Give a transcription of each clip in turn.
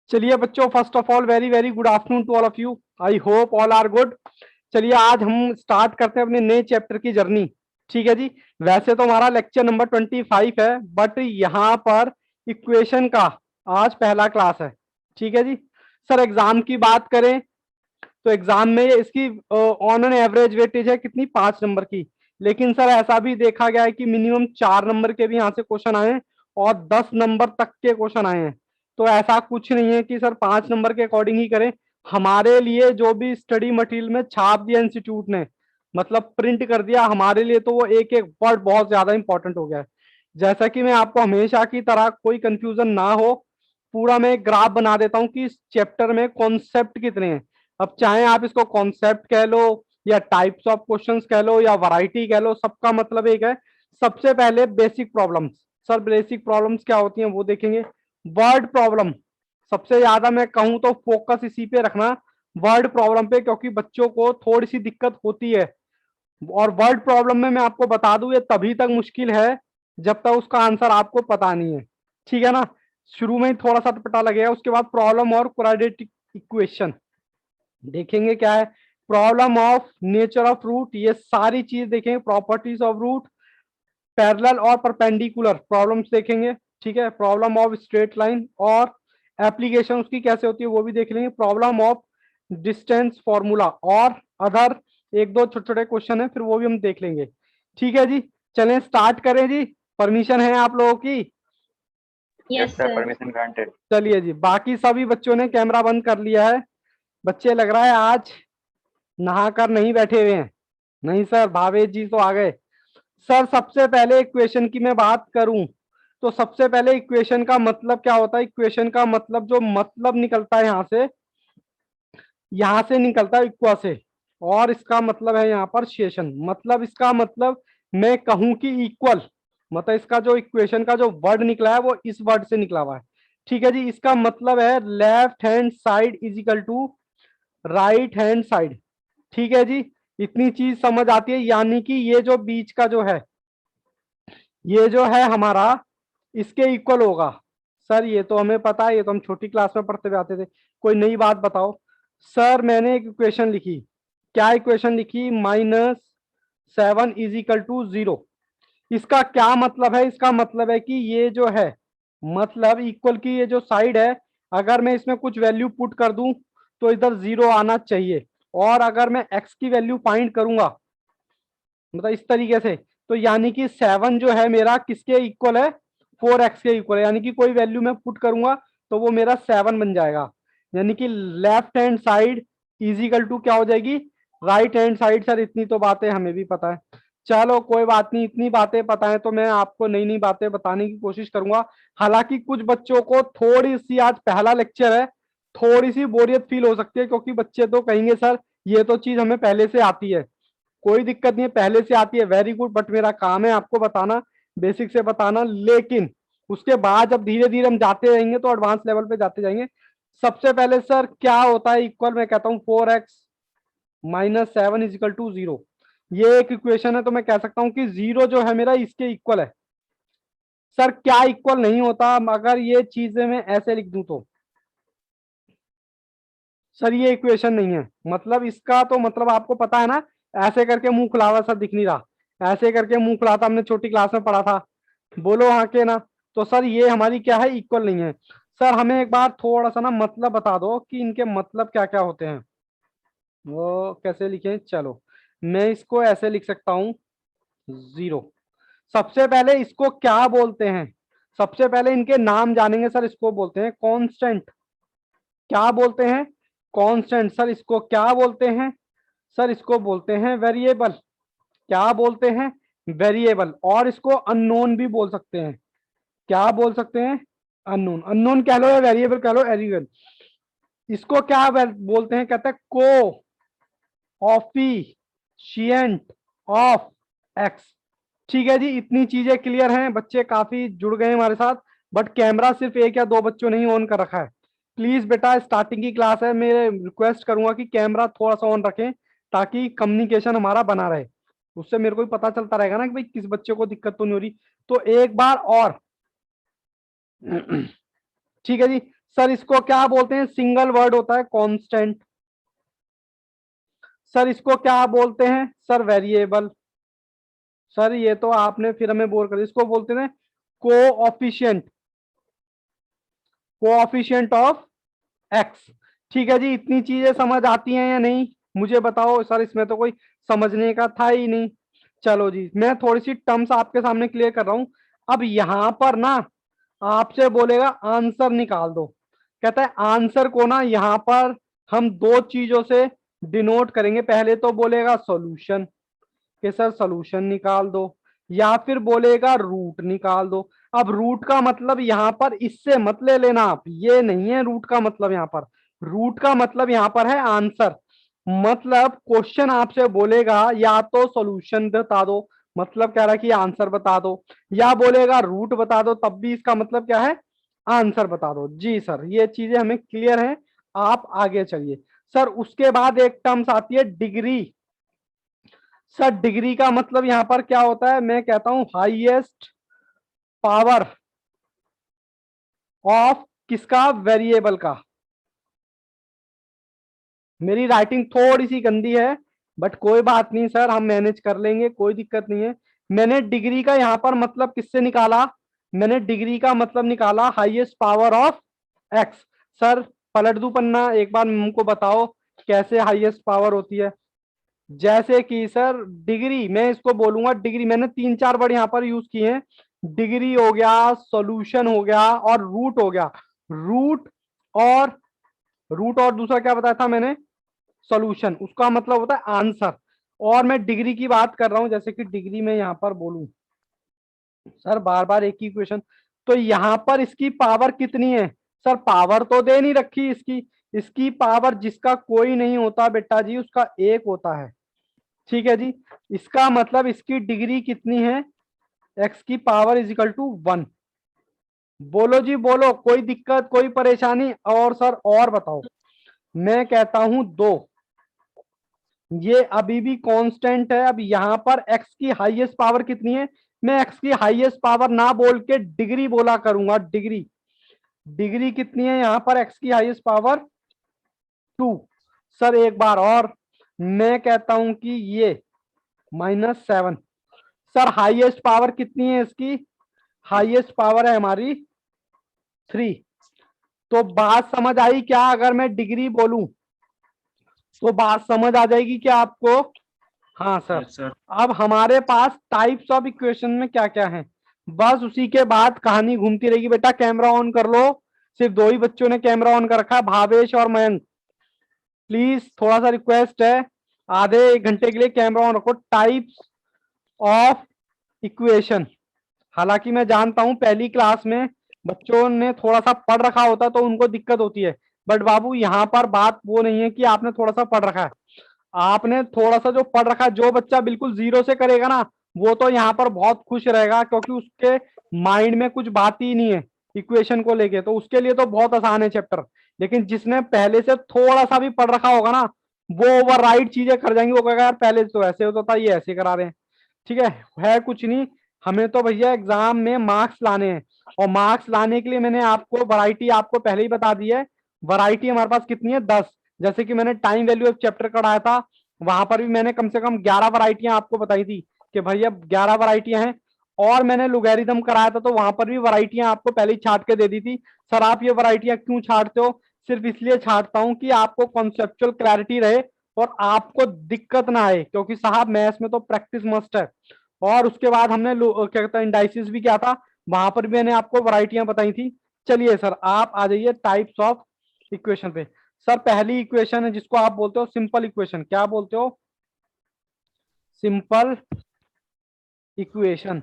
चलिए बच्चों, first of all very very good afternoon to all of you. I hope all are good. चलिए आज हम start करते हैं अपने नए चैप्टर की जर्नी। ठीक है जी। वैसे तो हमारा लेक्चर नंबर 25 है, बट यहाँ पर इक्वेशन का आज पहला क्लास है। ठीक है जी। सर एग्जाम की बात करें तो एग्जाम में इसकी ऑन एन एवरेज वेटेज है कितनी, 5 नंबर की। लेकिन सर ऐसा भी देखा गया है कि मिनिमम 4 नंबर के भी यहाँ से क्वेश्चन आए हैं और 10 नंबर तक के क्वेश्चन आए हैं। तो ऐसा कुछ नहीं है कि सर 5 नंबर के अकॉर्डिंग ही करें। हमारे लिए जो भी स्टडी मटेरियल में छाप दिया इंस्टीट्यूट ने, मतलब प्रिंट कर दिया हमारे लिए, तो वो एक एक वर्ड बहुत ज्यादा इंपॉर्टेंट हो गया है। जैसा कि मैं आपको हमेशा की तरह, कोई कंफ्यूजन ना हो, पूरा मैं ग्राफ बना देता हूँ कि इस चैप्टर में कॉन्सेप्ट कितने हैं। अब चाहे आप इसको कॉन्सेप्ट कह लो या टाइप्स ऑफ क्वेश्चंस कह लो या वैरायटी कह लो, सबका मतलब एक है। सबसे पहले basic problems. Sir basic problems क्या होती हैं वो देखेंगे। वर्ड प्रॉब्लम सबसे ज्यादा मैं कहूं तो फोकस इसी पे रखना, वर्ड प्रॉब्लम पे, क्योंकि बच्चों को थोड़ी सी दिक्कत होती है। और वर्ड प्रॉब्लम में मैं आपको बता दूं, ये तभी तक मुश्किल है जब तक उसका आंसर आपको पता नहीं है। ठीक है ना। शुरू में ही थोड़ा सा पता लगेगा, उसके बाद प्रॉब्लम और क्वाड्रेटिक इक्वेशन देखेंगे क्या है। Problem of nature of root, ये सारी चीज देखेंगे। प्रॉपर्टीज ऑफ रूट, पैरेलल और परपेंडिकुलर प्रॉब्लम्स देखेंगे। ठीक है। प्रॉब्लम ऑफ स्ट्रेट लाइन और एप्लीकेशन उसकी कैसे होती है वो भी देख लेंगे। प्रॉब्लम ऑफ डिस्टेंस फॉर्मूला और अदर एक दो छोटे छोटे क्वेश्चन है, फिर वो भी हम देख लेंगे। ठीक है जी। चलें स्टार्ट करें जी। परमिशन है आप लोगों की? Yes yes sir, sir. Permission granted. चलिए जी, बाकी सभी बच्चों ने कैमरा बंद कर लिया है। बच्चे लग रहा है आज नहाकर नहीं बैठे हुए हैं। नहीं सर, भावेश जी तो आ गए। सर सबसे पहले इक्वेशन की मैं बात करूं तो सबसे पहले इक्वेशन का मतलब क्या होता है। इक्वेशन का मतलब, जो मतलब निकलता है यहां से निकलता है इक्वा से, और इसका मतलब है यहाँ पर शेषन। मतलब इसका मतलब मैं कहूं कि इक्वल, मतलब इसका जो इक्वेशन का जो वर्ड निकला है वो इस वर्ड से निकला हुआ है। ठीक है जी। इसका मतलब है left hand side is equal to right hand side. ठीक है जी। इतनी चीज समझ आती है, यानी कि ये जो बीच का जो है, ये जो है हमारा, इसके इक्वल होगा। सर ये तो हमें पता है, ये तो हम छोटी क्लास में पढ़ते हुए आते थे। कोई नई बात बताओ। सर मैंने एक इक्वेशन लिखी। क्या इक्वेशन लिखी? -7 = 0। इसका क्या मतलब है? इसका मतलब है कि ये जो है, मतलब इक्वल की ये जो साइड है, अगर मैं इसमें कुछ वैल्यू पुट कर दूं तो इधर 0 आना चाहिए। और अगर मैं एक्स की वैल्यू फाइंड करूंगा, मतलब इस तरीके से, तो यानी कि 7 जो है मेरा किसके इक्वल है? 4x के इक्वल है। यानी कि कोई वैल्यू मैं पुट करूंगा तो वो मेरा 7 बन जाएगा। यानी कि left hand side is equal to क्या हो जाएगी? Right hand side. सर इतनी तो बातें हमें भी पता है। चलो कोई बात नहीं, इतनी बातें पता है तो मैं आपको नई नई बातें बताने की कोशिश करूंगा। हालांकि कुछ बच्चों को थोड़ी सी, आज पहला लेक्चर है, थोड़ी सी बोरियत फील हो सकती है, क्योंकि बच्चे तो कहेंगे सर ये तो चीज हमें पहले से आती है। कोई दिक्कत नहीं है, पहले से आती है, वेरी गुड। बट मेरा काम है आपको बताना, बेसिक से बताना। लेकिन उसके बाद जब धीरे धीरे हम जाते रहेंगे तो एडवांस लेवल पे जाते जाएंगे। सबसे पहले सर क्या होता है इक्वल? मैं कहता हूं 4x - 7 = 0। ये एक इक्वेशन है, तो मैं कह सकता हूं कि 0 जो है मेरा इसके इक्वल है। सर क्या इक्वल नहीं होता अगर ये चीजें मैं ऐसे लिख दूं तो? सर ये इक्वेशन नहीं है। मतलब इसका तो मतलब आपको पता है ना, ऐसे करके मुंह खुला हुआ सर दिख नहीं रहा, ऐसे करके मुंह खुला था, हमने छोटी क्लास में पढ़ा था। बोलो हाँ के ना। तो सर ये हमारी क्या है? इक्वल नहीं है। सर हमें एक बार थोड़ा सा ना मतलब बता दो कि इनके मतलब क्या क्या होते हैं। वो कैसे लिखें? चलो मैं इसको ऐसे लिख सकता हूं, 0। सबसे पहले इसको क्या बोलते हैं? सबसे पहले इनके नाम जानेंगे। सर इसको बोलते हैं कांस्टेंट। क्या बोलते हैं? कांस्टेंट। सर इसको क्या बोलते हैं? सर इसको बोलते हैं वेरिएबल। क्या बोलते हैं? वेरिएबल। और इसको अननोन भी बोल सकते हैं। क्या बोल सकते हैं? अननोन। अननोन कह लो या वेरिएबल कह लो, एरियल। इसको क्या बोलते हैं? कहते हैं को ऑफिशिएंट ऑफ एक्स। ठीक है जी। इतनी चीजें क्लियर हैं, बच्चे काफी जुड़ गए हमारे साथ। बट कैमरा सिर्फ एक या दो बच्चों ने ही ऑन कर रखा है। प्लीज बेटा, स्टार्टिंग की क्लास है, मैं रिक्वेस्ट करूंगा कि कैमरा थोड़ा सा ऑन रखें, ताकि कम्युनिकेशन हमारा बना रहे। उससे मेरे को भी पता चलता रहेगा ना कि भाई किस बच्चे को दिक्कत तो नहीं हो रही। तो एक बार और ठीक है जी। सर इसको क्या बोलते हैं, सिंगल वर्ड होता है कांस्टेंट। सर इसको क्या बोलते हैं, सर वेरिएबल। सर ये तो आपने फिर हमें बोर कर दिया, इसको बोलते हैं कोऑफिशिएंट, कोऑफिशिएंट ऑफ एक्स। ठीक है जी, इतनी चीजें समझ आती हैं या नहीं मुझे बताओ सर, इसमें तो कोई समझने का था ही नहीं। चलो जी, मैं थोड़ी सी टर्म्स आपके सामने क्लियर कर रहा हूं। अब यहां पर ना आपसे बोलेगा आंसर निकाल दो। कहता है आंसर को ना यहाँ पर हम दो चीजों से डिनोट करेंगे। पहले तो बोलेगा सॉल्यूशन कि सर सॉल्यूशन निकाल दो, या फिर बोलेगा रूट निकाल दो। अब रूट का मतलब यहाँ पर इससे मत ले लेना आप, ये नहीं है रूट का मतलब यहाँ पर। रूट का मतलब यहाँ पर है आंसर। मतलब क्वेश्चन आपसे बोलेगा या तो सॉल्यूशन बता दो, मतलब कह रहा है कि आंसर बता दो, या बोलेगा रूट बता दो, तब भी इसका मतलब क्या है, आंसर बता दो। जी सर, ये चीजें हमें क्लियर है, आप आगे चलिए। सर उसके बाद एक टर्म्स आती है डिग्री। सर डिग्री का मतलब यहां पर क्या होता है, मैं कहता हूं हाईएस्ट पावर ऑफ किसका, वेरिएबल का। मेरी राइटिंग थोड़ी सी गंदी है, बट कोई बात नहीं सर, हम मैनेज कर लेंगे, कोई दिक्कत नहीं है। मैंने डिग्री का यहां पर मतलब किससे निकाला, मैंने डिग्री का मतलब निकाला highest power of x. Sir पलट दू पन्ना, एक बार हमको बताओ कैसे हाईएस्ट पावर होती है। जैसे कि सर डिग्री, मैं इसको बोलूंगा डिग्री, मैंने तीन चार वर्ड यहाँ पर यूज किए हैं। डिग्री हो गया, सॉल्यूशन हो गया, और रूट हो गया। रूट और रूट और दूसरा क्या बताया था मैंने, सॉल्यूशन, उसका मतलब होता है आंसर। और मैं डिग्री की बात कर रहा हूं, जैसे कि डिग्री में यहां पर बोलूं, सर बार बार एक ही क्वेश्चन, तो यहां पर इसकी पावर कितनी है। सर पावर तो दे नहीं रखी इसकी, इसकी पावर जिसका कोई नहीं होता बेटा जी उसका एक होता है। ठीक है जी, इसका मतलब इसकी डिग्री कितनी है, एक्स की पावर इज इक्वल टू 1। बोलो जी बोलो, कोई दिक्कत कोई परेशानी, और सर और बताओ। मैं कहता हूं 2, ये अभी भी कांस्टेंट है। अब यहां पर एक्स की हाईएस्ट पावर कितनी है, मैं एक्स की हाईएस्ट पावर ना बोल के डिग्री बोला करूंगा, डिग्री। डिग्री कितनी है यहां पर एक्स की हाईएस्ट पावर, 2। सर एक बार और, मैं कहता हूं कि ये -7। सर हाईएस्ट पावर कितनी है इसकी, हाईएस्ट पावर है हमारी 3। तो बात समझ आई क्या, अगर मैं डिग्री बोलूं तो बात समझ आ जाएगी क्या आपको। हाँ सर। Yes sir. अब हमारे पास टाइप्स ऑफ इक्वेशन में क्या क्या है, बस उसी के बाद कहानी घूमती रहेगी। बेटा कैमरा ऑन कर लो, सिर्फ दो ही बच्चों ने कैमरा ऑन कर रखा है, भावेश और मयंक। प्लीज थोड़ा सा रिक्वेस्ट है, आधे एक घंटे के लिए कैमरा ऑन रखो। टाइप्स ऑफ इक्वेशन, हालांकि मैं जानता हूं पहली क्लास में बच्चों ने थोड़ा सा पढ़ रखा होता तो उनको दिक्कत होती है, बट बाबू यहाँ पर बात वो नहीं है कि आपने थोड़ा सा पढ़ रखा है। आपने थोड़ा सा जो पढ़ रखा है, जो बच्चा बिल्कुल जीरो से करेगा ना, वो तो यहाँ पर बहुत खुश रहेगा, क्योंकि उसके माइंड में कुछ बात ही नहीं है इक्वेशन को लेके, तो उसके लिए तो बहुत आसान है चैप्टर। लेकिन जिसने पहले से थोड़ा सा भी पढ़ रखा होगा ना, वो ओवरराइड चीजें कर जाएंगे, वो कहेगा यार पहले तो ऐसे होता था, ये ऐसे करा रहे हैं। ठीक है कुछ नहीं, हमें तो भैया एग्जाम में मार्क्स लाने हैं, और मार्क्स लाने के लिए मैंने आपको वैरायटी आपको पहले ही बता दी है। वैरायटी हमारे पास कितनी है, 10। जैसे कि मैंने टाइम वैल्यू ऑफ चैप्टर कराया था, वहां पर भी मैंने कम से कम 11 वैरायटियां आपको बताई थी कि भैया 11 वैरायटियां हैं। और मैंने लुगेरिथम कराया था, तो वहां पर भी वैरायटियां आपको पहले ही छाट के दे दी थी। सर आप ये वैरायटियां क्यों छाटते हो, सिर्फ इसलिए छाटता हूं कि आपको कॉन्सेप्चुअल क्लैरिटी रहे और आपको दिक्कत ना आए, क्योंकि साहब मैथ्स में तो प्रैक्टिस मस्ट है। और उसके बाद हमने क्या कहता है इंडाइसिस भी किया था, वहां पर भी मैंने आपको वैरायटियां बताई थी। चलिए सर आप आ जाइए टाइप्स ऑफ इक्वेशन पे। सर पहली इक्वेशन है जिसको आप बोलते हो सिंपल इक्वेशन, क्या बोलते हो, सिंपल इक्वेशन।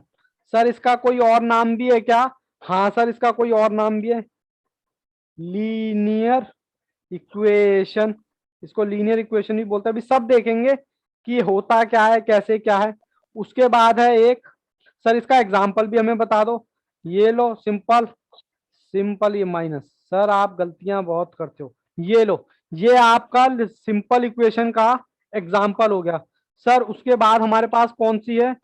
सर इसका कोई और नाम भी है क्या, हाँ सर इसका कोई और नाम भी है, लीनियर इक्वेशन। इसको लीनियर इक्वेशन भी बोलते हैं, अभी सब देखेंगे कि होता क्या है कैसे क्या है। उसके बाद है एक, सर इसका एग्जाम्पल भी हमें बता दो। ये लो सिंपल, सिंपल ये माइनस, सर आप गलतियां बहुत करते हो। ये लो, ये आपका सिंपल इक्वेशन का एग्जाम्पल हो गया। सर उसके बाद हमारे पास कौन सी है,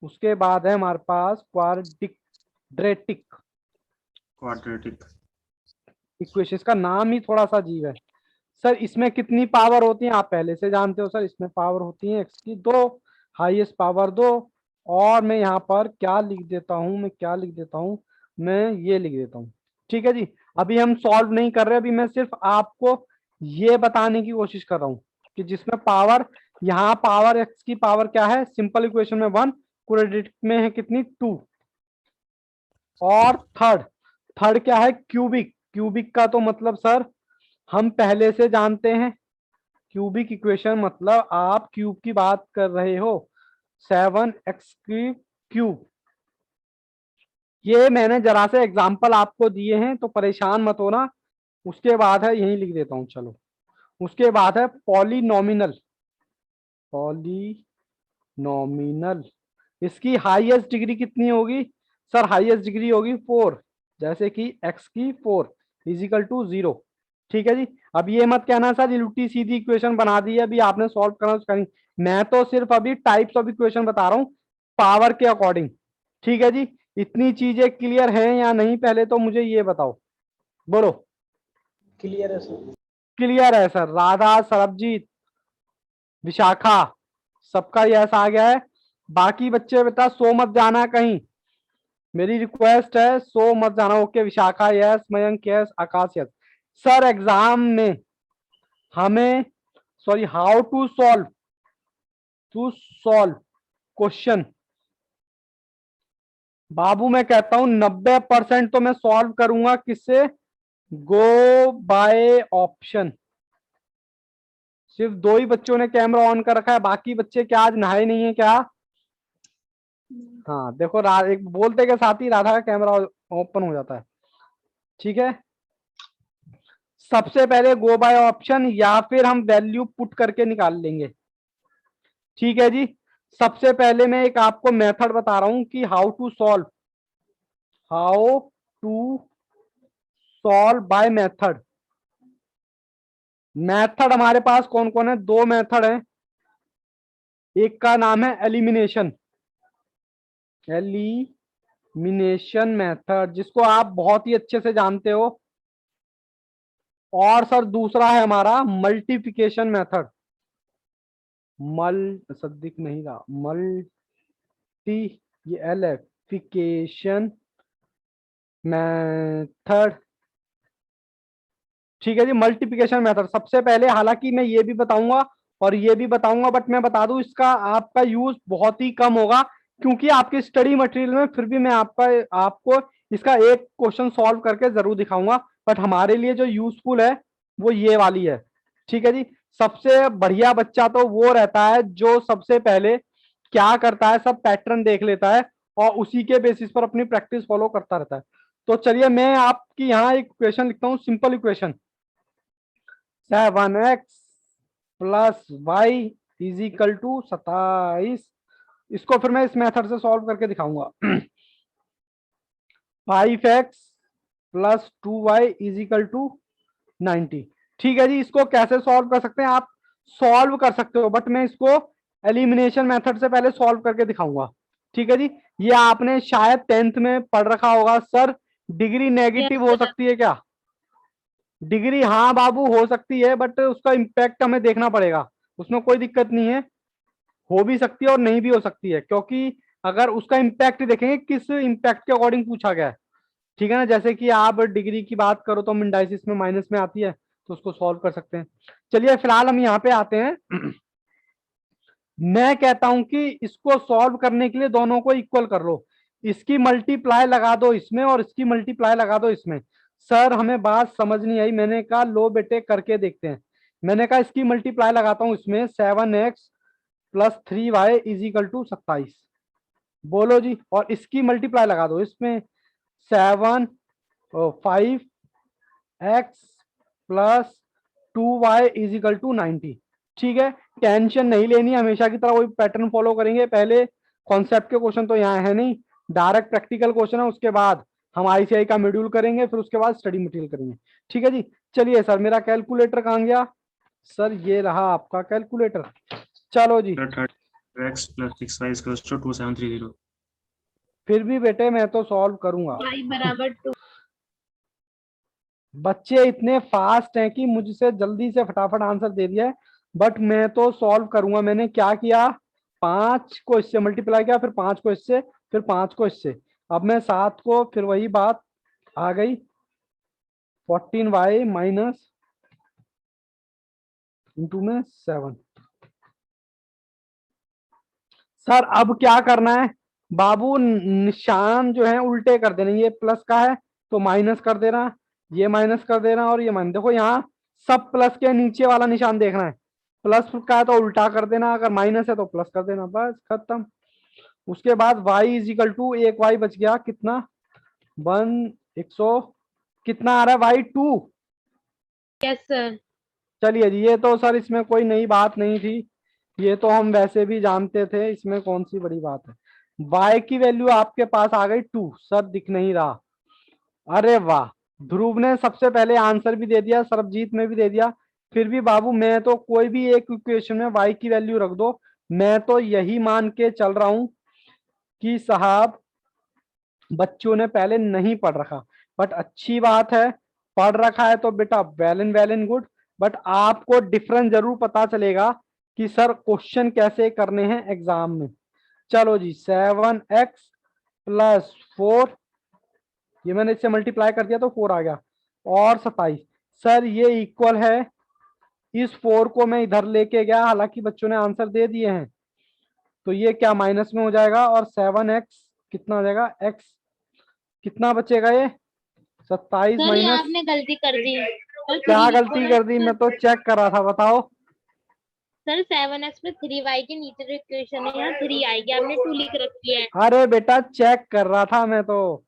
उसके बाद है हमारे पास क्वाड्रेटिक। क्वाड्रेटिक। इक्वेशन का नाम ही थोड़ा सा अजीब है। सर इसमें कितनी पावर होती है आप पहले से जानते हो सर, इसमें पावर होती है एक्स की 2, हाईएस्ट पावर 2। और मैं यहाँ पर क्या लिख देता हूँ, मैं ये लिख देता हूँ। ठीक है जी, अभी हम सॉल्व नहीं कर रहे, अभी मैं सिर्फ आपको ये बताने की कोशिश कर रहा हूँ कि जिसमें पावर, यहाँ पावर एक्स की पावर क्या है, सिंपल इक्वेशन में 1, क्वाड्रेटिक में है कितनी 2। और थर्ड क्या है, क्यूबिक। क्यूबिक का तो मतलब सर हम पहले से जानते हैं, क्यूबिक इक्वेशन मतलब आप क्यूब की बात कर रहे हो, 7x की क्यूब। ये मैंने जरा से एग्जांपल आपको दिए हैं तो परेशान मत होना। उसके बाद है, यही लिख देता हूं चलो, उसके बाद है पॉलिनोमिनल। पॉलिनोमिनल, इसकी हाईएस्ट डिग्री कितनी होगी सर, हाईएस्ट डिग्री होगी 4, जैसे कि x की 4 इजिकल टू 0। ठीक है जी, अब ये मत कहना सर उल्टी सीधी इक्वेशन बना दी है, अभी आपने सॉल्व करना उसका नहीं। मैं तो सिर्फ अभी टाइप्स ऑफ इक्वेशन बता रहा हूं पावर के अकॉर्डिंग। ठीक है जी, इतनी चीजें क्लियर हैं या नहीं, पहले तो मुझे ये बताओ, बोलो। क्लियर है सर। क्लियर है सर, राधा, सरबजीत, विशाखा, सबका यस आ गया है। बाकी बच्चे बेटा सो मत जाना कहीं, मेरी रिक्वेस्ट है, सो मत जाना। Okay Vishakha yes, Mayank yes, Akash yes. Sir exam में हमें, sorry, how to solve question, बाबू मैं कहता हूं 90% तो मैं सॉल्व करूंगा किससे, गो बाय ऑप्शन। सिर्फ 2 ही बच्चों ने कैमरा ऑन कर रखा है, बाकी बच्चे क्या आज नहाए नहीं है क्या? हाँ देखो, एक बोलते के साथ ही राधा का कैमरा ओपन हो जाता है। ठीक है, सबसे पहले गो बाय ऑप्शन या फिर हम वैल्यू पुट करके निकाल लेंगे। ठीक है जी, सबसे पहले मैं एक आपको मेथड बता रहा हूं कि how to solve by method. Method हमारे पास कौन कौन है, 2 मेथड है। एक का नाम है एलिमिनेशन मेथड, जिसको आप बहुत ही अच्छे से जानते हो। और सर दूसरा है हमारा मल्टीप्लिकेशन मेथड, सदिक नहीं रहा, मल्टीप्लिकेशन मेथड। ठीक है जी, मल्टीप्लिकेशन मेथड सबसे पहले, हालांकि मैं ये भी बताऊंगा और ये भी बताऊंगा, बट मैं बता दूं इसका आपका यूज बहुत ही कम होगा, क्योंकि आपके स्टडी मटेरियल में फिर भी मैं आपको इसका एक क्वेश्चन सॉल्व करके जरूर दिखाऊंगा, बट हमारे लिए जो यूजफुल है वो ये वाली है। ठीक है जी, सबसे बढ़िया बच्चा तो वो रहता है जो सबसे पहले क्या करता है, सब पैटर्न देख लेता है और उसी के बेसिस पर अपनी प्रैक्टिस फॉलो करता रहता है। तो चलिए मैं आपकी यहाँ एक इक्वेशन लिखता हूँ, simple equation, 7x plus y is equal to 27। इसको फिर मैं इस मेथड से सॉल्व करके दिखाऊंगा। 5x plus 2y is equal to 90। ठीक है जी, इसको कैसे सॉल्व कर सकते हैं, आप सॉल्व कर सकते हो, बट मैं इसको एलिमिनेशन मेथड से पहले सॉल्व करके दिखाऊंगा। ठीक है जी, ये आपने शायद 10th में पढ़ रखा होगा। सर डिग्री नेगेटिव हो सकती है क्या? डिग्री हाँ बाबू हो सकती है, बट उसका इम्पैक्ट हमें देखना पड़ेगा, उसमें कोई दिक्कत नहीं है, हो भी सकती है और नहीं भी हो सकती है, क्योंकि अगर उसका इम्पैक्ट देखेंगे किस इम्पैक्ट के अकॉर्डिंग पूछा गया है। ठीक है ना, जैसे कि आप डिग्री की बात करो तो इंडाइसिस में माइनस में आती है, तो उसको सॉल्व कर सकते हैं। चलिए फिलहाल हम यहाँ पे आते हैं। मैं कहता हूं कि इसको सॉल्व करने के लिए दोनों को इक्वल कर लो, इसकी मल्टीप्लाई लगा दो इसमें और इसकी मल्टीप्लाई लगा दो इसमें। सर हमें बात समझ नहीं आई, मैंने कहा लो बेटे करके देखते हैं। मैंने कहा इसकी मल्टीप्लाई लगाता हूं इसमें, 7x plus 3y is equal to 27। बोलो जी, और इसकी मल्टीप्लाई लगा दो इसमें, 5x plus 2y is equal to 90। ठीक है, टेंशन नहीं लेनी, हमेशा की तरह वही पैटर्न फॉलो करेंगे। पहले कॉन्सेप्ट के क्वेश्चन तो यहाँ है नहीं, डायरेक्ट प्रैक्टिकल क्वेश्चन है, उसके बाद हम आईसीआई का मॉड्यूल करेंगे, फिर उसके बाद स्टडी मटेरियल करेंगे। ठीक है जी, चलिए सर मेरा कैलकुलेटर कहाँ गया? सर ये रहा आपका कैलकुलेटर, चलो जी। x plus 6y is equals to 2730। फिर भी बेटे मैं तो सॉल्व करूंगा। y बराबर 2। बच्चे इतने फास्ट हैं कि मुझसे जल्दी से फटाफट आंसर दे दिया है, बट मैं तो सॉल्व करूंगा। मैंने क्या किया, 5 को इससे मल्टीप्लाई किया, फिर 5 को इससे, फिर 5 को इससे, अब मैं 7 को, फिर वही बात आ गई 14y माइनस इंटू में 7। सर अब क्या करना है बाबू, निशान जो है उल्टे कर देना, ये प्लस का है तो माइनस कर देना, ये माइनस कर देना और ये माइनस। देखो यहाँ सब प्लस के नीचे वाला निशान देखना है, प्लस का है तो उल्टा कर देना, अगर माइनस है तो प्लस कर देना, बस खत्म। उसके बाद y इज इक्वल टू, एक y बच गया, कितना 100, कितना आ रहा है y 2। Yes sir. चलिए जी, ये तो सर इसमें कोई नई बात नहीं थी, ये तो हम वैसे भी जानते थे, इसमें कौन सी बड़ी बात है। y की वैल्यू आपके पास आ गई 2, सर दिख नहीं रहा। अरे वाह, ध्रुव ने सबसे पहले आंसर भी दे दिया, सरबजीत ने भी दे दिया। फिर भी बाबू मैं तो कोई भी एक इक्वेशन में y की वैल्यू रख दो, मैं तो यही मान के चल रहा हूं कि साहब बच्चों ने पहले नहीं पढ़ रखा, बट अच्छी बात है, पढ़ रखा है तो बेटा वेल एंड गुड, बट आपको डिफरेंस जरूर पता चलेगा कि सर क्वेश्चन कैसे करने हैं एग्जाम में। चलो जी, 7x प्लस 4, ये मैंने इससे मल्टीप्लाई कर दिया तो 4 आ गया, और 27। सर ये इक्वल है, इस 4 को मैं इधर लेके गया, हालांकि बच्चों ने आंसर दे दिए हैं, तो ये क्या माइनस में हो जाएगा, और 7x कितना हो जाएगा, x कितना बचेगा, ये 27 सर ये माइनस, आपने गलती कर दी सर, क्या 3 गलती कर दी, मैं तो चेक कर रहा था, बताओ। सर 7x में 3y के नीचे जो इक्वेशन है यहाँ 3 आएगी, आपने 2 लिख रखी है। अरे बेटा चेक कर रहा था मैं तो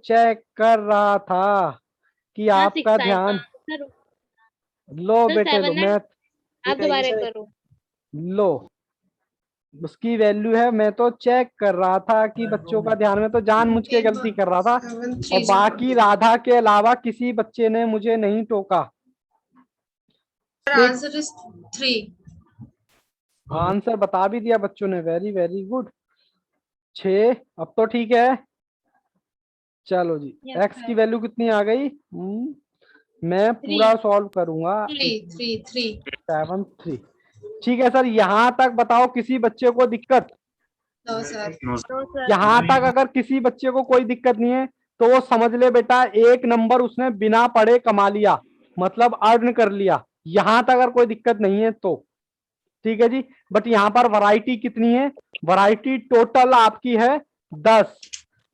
चेक कर रहा था कि यहाँ आपका 6 आएगा ध्यान। सर। लो सर बेटे लो, 7x मैं आप दोबारा करो। लो, उसकी वैल्यू है, मैं तो चेक कर रहा था कि बच्चों का ध्यान, में तो जानबूझ के गलती कर रहा था, और बाकी राधा के अलावा किसी बच्चे ने मुझे नहीं टोका। Answer is 3। आंसर बता भी दिया बच्चों ने, वेरी गुड। 6, अब तो ठीक है। चलो जी, Yes, x की वैल्यू कितनी आ गई, मैं पूरा 3। सॉल्व करूंगा। 3 7 3, ठीक है सर, यहां तक बताओ किसी बच्चे को दिक्कत, नो सर। नो तो सर यहां तक अगर किसी बच्चे को कोई दिक्कत नहीं है तो वो समझ ले बेटा, एक नंबर उसने बिना पढ़े कमा लिया, मतलब अर्न कर लिया, यहां तक अगर कोई दिक्कत नहीं है तो ठीक है जी। बट यहाँ पर वैरायटी कितनी है, वैरायटी टोटल आपकी है 10,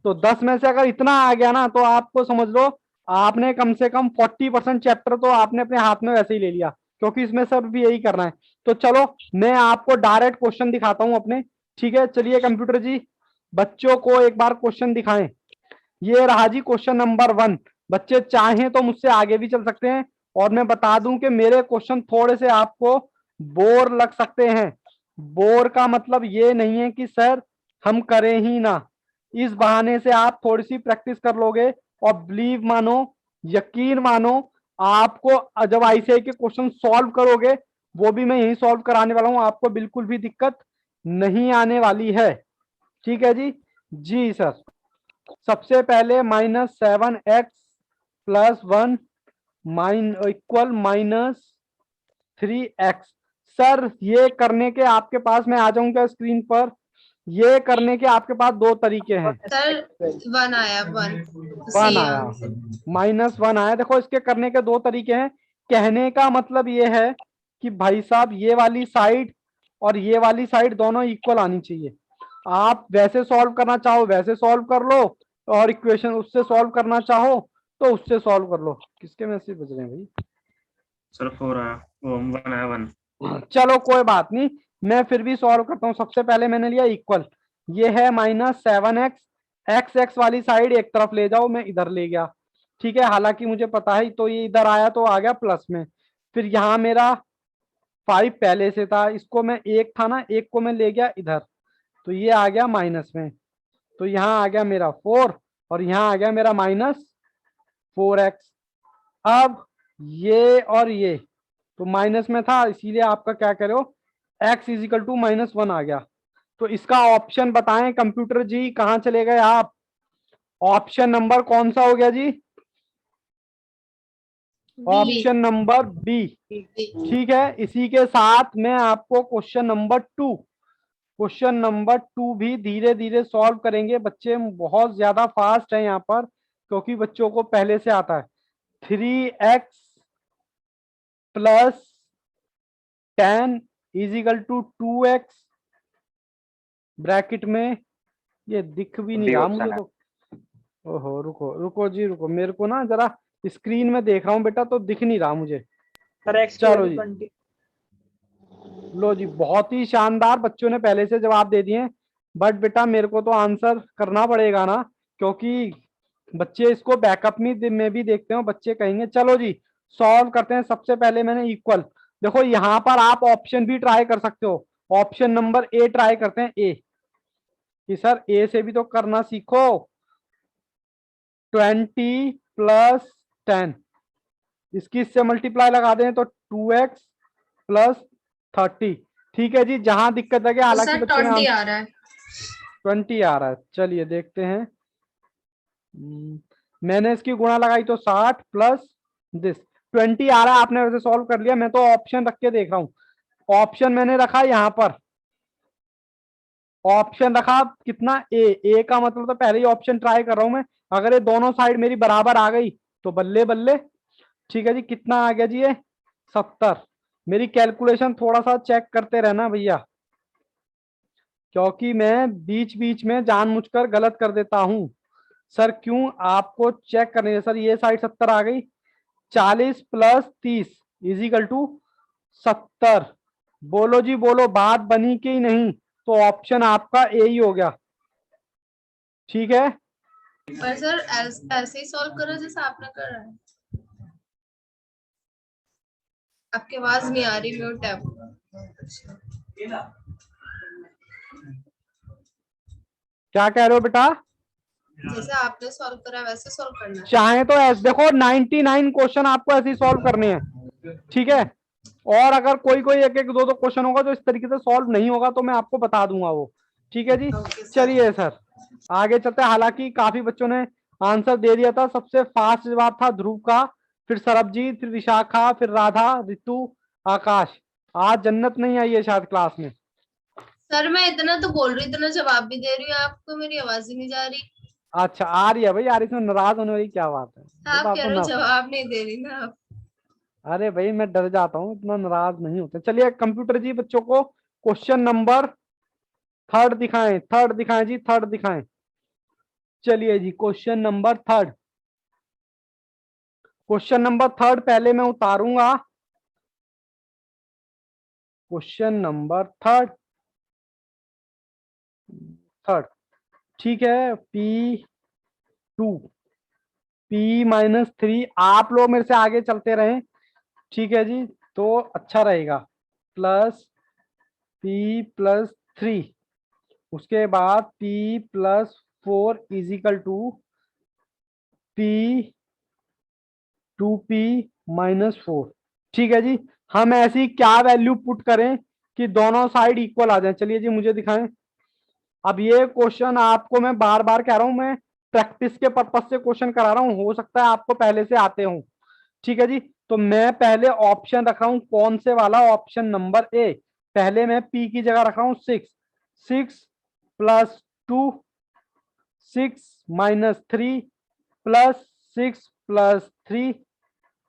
तो 10 में से अगर इतना आ गया ना तो आपको समझ लो आपने कम से कम 40% चैप्टर तो आपने अपने हाथ में वैसे ही ले लिया, क्योंकि इसमें सब भी यही करना है। तो चलो मैं आपको डायरेक्ट क्वेश्चन दिखाता हूं अपने, ठीक है, चलिए कंप्यूटर जी बच्चों को एक बार क्वेश्चन दिखाएं। ये रहा जी क्वेश्चन नंबर 1, बच्चे चाहें तो मुझसे आगे भी चल सकते हैं, और मैं बता दूं कि मेरे क्वेश्चन थोड़े से आपको बोर लग सकते हैं। बोर का मतलब ये नहीं है कि सर हम करें ही ना, इस बहाने से आप थोड़ी सी प्रैक्टिस कर लोगे, और बिलीव मानो, यकीन मानो, आपको जब आईसीआई के क्वेश्चन सॉल्व करोगे, वो भी मैं यही सॉल्व कराने वाला हूं, आपको बिल्कुल भी दिक्कत नहीं आने वाली है, ठीक है जी। जी सर, सबसे पहले -7x plus 1 equal -3x। Sir ये करने के आपके पास, मैं आ जाऊंगा स्क्रीन पर, ये करने के आपके पास दो तरीके हैं। सर 1 आया, 1 1 सी आया, आंसर। -1 आया, देखो इसके करने के दो तरीके हैं। कहने का मतलब ये है कि भाई साहब ये वाली साइड और ये वाली साइड दोनों इक्वल आनी चाहिए। आप वैसे सॉल्व करना चाहो वैसे सॉल्व कर लो, और इक्वेशन उससे सॉल्व करना चाहो तो उससे सॉल्व कर लो। किसके मैसेज बज रहे हैं भाई? सर 4 आया, वो 1 आया 1। चलो कोई बात नहीं, मैं फिर भी सॉल्व करता हूँ। सबसे पहले मैंने लिया इक्वल, ये है -7x, एक्स एक्स वाली साइड एक तरफ ले जाओ, मैं इधर ले गया, ठीक है, हालांकि मुझे पता है, तो ये इधर आया तो आ गया प्लस में। फिर यहाँ मेरा 5 पहले से था, इसको मैं एक था ना, एक को मैं ले गया इधर, तो ये आ गया माइनस में, तो यहाँ आ गया मेरा 4, और यहाँ आ गया मेरा -4x। अब ये और ये तो माइनस में था, इसीलिए आपका क्या करो, x इज इक्वल टू -1 आ गया। तो इसका ऑप्शन बताएं कंप्यूटर जी, कहां चले गए आप? ऑप्शन नंबर कौन सा हो गया जी? Option number B. ठीक है, इसी के साथ मैं आपको क्वेश्चन नंबर टू भी धीरे धीरे सॉल्व करेंगे। बच्चे बहुत ज्यादा फास्ट है यहाँ पर, क्योंकि बच्चों को पहले से आता है। 3x plus 10 is equal to 2x, bracket में ये दिख भी नहीं रहा मुझे तो। ओहो, रुको रुको जी रुको, मेरे को ना जरा स्क्रीन में देख रहा हूँ बेटा, तो दिख नहीं रहा मुझे। चलो जी, लो जी, बहुत ही शानदार, बच्चों ने पहले से जवाब दे दिए। बट बेटा मेरे को तो आंसर करना पड़ेगा ना, क्योंकि बच्चे इसको बैकअप में भी देखते हो, बच्चे कहेंगे। चलो जी, सॉल्व करते हैं। सबसे पहले मैंने इक्वल, देखो यहाँ पर आप ऑप्शन भी ट्राई कर सकते हो। ऑप्शन नंबर ए ट्राई करते हैं, ए कि सर ए से भी तो करना सीखो। 20 प्लस 10, इसकी इससे मल्टीप्लाई लगा दें तो 2x प्लस 30। ठीक है जी, जहां दिक्कत लगे, हालांकि सर बच्चों ने 20 आ रहा है। 20 आ रहा है। चलिए देखते हैं। मैंने इसकी गुणा लगाई तो 60 प्लस दिस 20 आ रहा है। आपने वैसे सॉल्व कर लिया, मैं तो ऑप्शन रख के देख रहा हूं। ऑप्शन मैंने रखा यहाँ पर, ऑप्शन रखा कितना, ए का मतलब तो पहले ही ऑप्शन ट्राई कर रहा हूं मैं। अगर ये दोनों साइड मेरी बराबर आ गई तो बल्ले बल्ले। ठीक है जी, कितना आ गया जी ये, 70। मेरी कैलकुलेशन थोड़ा सा चेक करते रहना भैया, क्योंकि मैं बीच बीच में जानबूझकर गलत कर देता हूं। सर क्यों, आपको चेक करनी है। सर ये साइड 70 आ गई, 40 प्लस 30 इजिकल टू 70। बोलो जी बोलो, बात बनी कि नहीं? तो ऑप्शन आपका ए ही हो गया। ठीक है, पर सर ऐसे ही सॉल्व करो जैसा आपने कर रहा है। आपकी आवाज नहीं आ रही, म्यूट है। क्या कह रहे हो बेटा? जैसे आपने सॉल्व करा वैसे सॉल्व करना है। चाहे तो ऐसे देखो, 99 क्वेश्चन आपको ऐसे ही सॉल्व करने हैं। ठीक है, और अगर कोई कोई एक एक दो दो क्वेश्चन होगा जो इस तरीके से सॉल्व नहीं होगा तो मैं आपको बता दूंगा वो। ठीक है जी, ओके सर। चलिए सर आगे चलते हैं। हालांकि काफी बच्चों ने आंसर दे दिया था। सबसे फास्ट जवाब था ध्रुव का, फिर सरबजीत, फिर विशाखा, फिर राधा, रितु, आकाश। आज जन्नत नहीं आई है शायद क्लास में। सर मैं इतना तो बोल रही हूँ, इतना जवाब भी दे रही हूँ, आपको मेरी आवाज ही नहीं जा रही। अच्छा आ रही है भाई, यार इसमें नाराज होने वाली क्या बात है? ये तो आप कह आपको रहे हो ना, जवाब नहीं दे रही ना आप। अरे भाई मैं डर जाता हूँ, इतना नाराज नहीं होते। चलिए कंप्यूटर जी, बच्चों को क्वेश्चन नंबर थर्ड दिखाएं, थर्ड दिखाएं जी, थर्ड दिखाएं। चलिए जी, question number third, question number third पहले मैं उतारूंगा। क्वेश्चन नंबर थर्ड, थर्ड ठीक है, P2 P-3। आप लोग मेरे से आगे चलते रहें, ठीक है जी, तो अच्छा रहेगा। प्लस P+3, उसके बाद P+4 इजिकल टू P2P-4। ठीक है जी, हम ऐसी क्या वैल्यू पुट करें कि दोनों साइड इक्वल आ जाए? चलिए जी मुझे दिखाएं। अब ये क्वेश्चन आपको मैं बार बार कह रहा हूं, मैं प्रैक्टिस के पर्पज से क्वेश्चन करा रहा हूं, हो सकता है आपको पहले से आते हो। ठीक है जी, तो मैं पहले ऑप्शन रख रहा हूं, कौन से वाला? Option number A. पहले मैं पी की जगह रख रहा हूं 6, 6+2, 6-3 प्लस 6+3।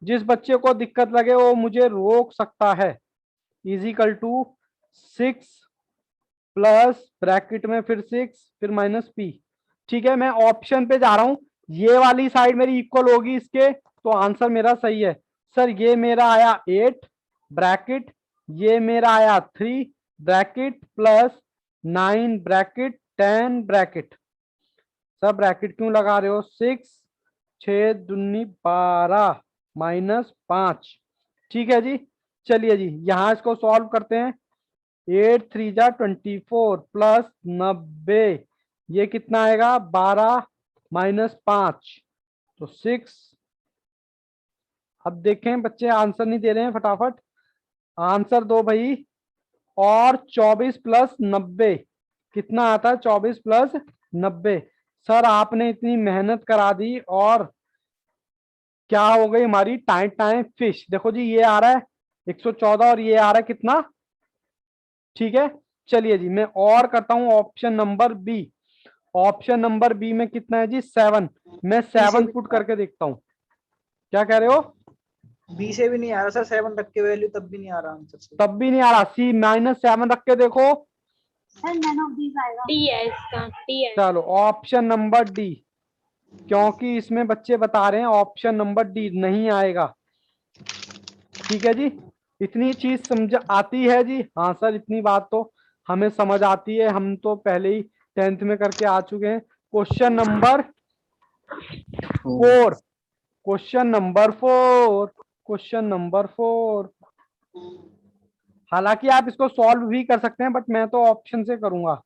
जिस बच्चे को दिक्कत लगे वो मुझे रोक सकता है। इजिकल टू 6 प्लस ब्रैकेट में फिर 6 फिर -P। ठीक है, मैं ऑप्शन पे जा रहा हूं, ये वाली साइड मेरी इक्वल होगी इसके, तो आंसर मेरा सही है। सर ये मेरा आया 8 ब्रैकेट, ये मेरा आया 3 ब्रैकेट प्लस 9 ब्रैकेट 10 ब्रैकेट। सब ब्रैकेट क्यों लगा रहे हो? 6 6 दूनी 12 -5। ठीक है जी, चलिए जी यहां इसको सॉल्व करते हैं। 8 3 जा 24 प्लस 90, ये कितना आएगा? 12 -5 तो 6। अब देखें बच्चे आंसर नहीं दे रहे हैं, फटाफट आंसर दो भाई। और 24 प्लस 90 कितना आता है? 24 प्लस 90। सर आपने इतनी मेहनत करा दी और क्या हो गई हमारी टाइम टाइम फिश। देखो जी ये आ रहा है 114 और ये आ रहा है कितना, ठीक है। चलिए जी मैं और करता हूं option number B. Option number B में कितना है जी 7। मैं 7 पुट करके देखता हूं। क्या कह रहे हो? बी से भी नहीं आ रहा सर, 7 रख के वैल्यू तब भी नहीं आ रहा आंसर से। तब भी नहीं आ रहा। सी -7 रख के देखो। डी है इसका, डी है। चलो ऑप्शन नंबर डी, क्योंकि इसमें बच्चे बता रहे हैं ऑप्शन नंबर डी नहीं आएगा। ठीक है जी, इतनी चीज समझ आती है जी? हाँ सर इतनी बात तो हमें समझ आती है, हम तो पहले ही 10th में करके आ चुके हैं। Question number 4, question number 4, question number 4। हालांकि आप इसको सॉल्व भी कर सकते हैं बट मैं तो ऑप्शन से करूंगा।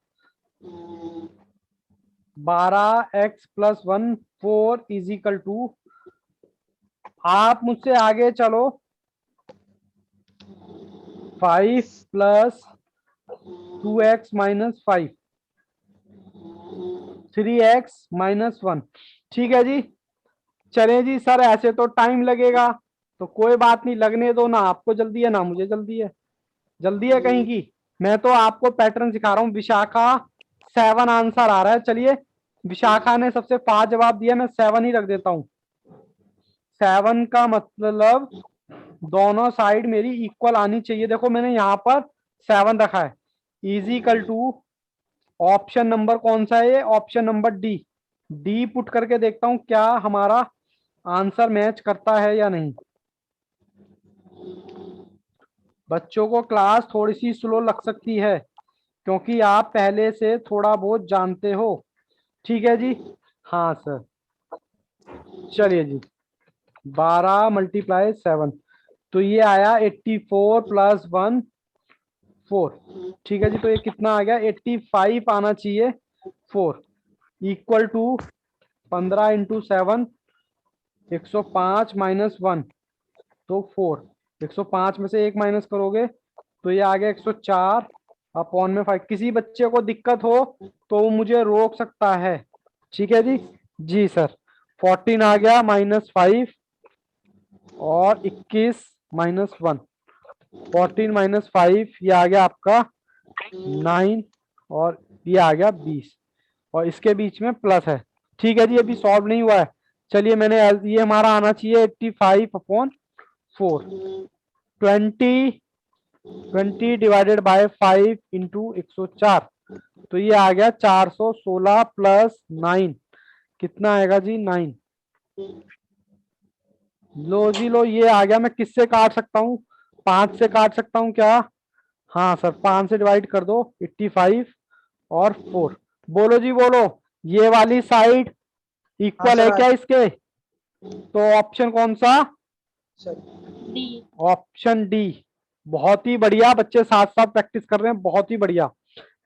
12x + 1 4 = आप मुझसे आगे चलो। 5 + 2x - 5 3x - 1। ठीक है जी। चले जी सर ऐसे तो टाइम लगेगा, तो कोई बात नहीं, लगने दो। ना आपको जल्दी है ना मुझे जल्दी है। जल्दी है कहीं की? मैं तो आपको पैटर्न सिखा रहा हूँ। विशाखा 7 आंसर आ रहा है। चलिए विशाखा ने सबसे फास्ट जवाब दिया, मैं 7 ही रख देता हूँ। 7 का मतलब दोनों साइड मेरी इक्वल आनी चाहिए। देखो मैंने यहाँ पर 7 रखा है। = ऑप्शन नंबर कौन सा है ये? Option number D. D put करके देखता हूं क्या हमारा आंसर मैच करता है या नहीं। बच्चों को क्लास थोड़ी सी स्लो लग सकती है क्योंकि आप पहले से थोड़ा बहुत जानते हो। ठीक है जी। हाँ सर चलिए जी 12 × 7 तो ये आया 84 + 1 4। ठीक है जी, तो ये कितना आ गया? 85 आना चाहिए। 4 = 15 × 7 105 - 1 तो 4। 105 में से 1 माइनस करोगे तो ये आ गया 104 अपॉन में 5। किसी बच्चे को दिक्कत हो तो वो मुझे रोक सकता है। ठीक है जी। जी सर 14 आ गया -5 और 21 - 1। 14 - 5 ये आ गया आपका 9 और ये आ गया 20 और इसके बीच में प्लस है। ठीक है जी, अभी सॉल्व नहीं हुआ है। चलिए मैंने ये हमारा आना चाहिए 85/4। 20 डिवाइडेड बाय 5 × 104 तो ये आ गया 416 + 9 कितना आएगा जी? 9। लो जी लो, ये आ गया। मैं किससे काट सकता हूँ? 5 से काट सकता हूँ क्या? हाँ सर 5 से डिवाइड कर दो 85 और 4। बोलो जी बोलो, ये वाली साइड इक्वल है सर, क्या इसके? तो ऑप्शन कौन सा? Sir D. Option D. बहुत ही बढ़िया, बच्चे साथ साथ प्रैक्टिस कर रहे हैं, बहुत ही बढ़िया।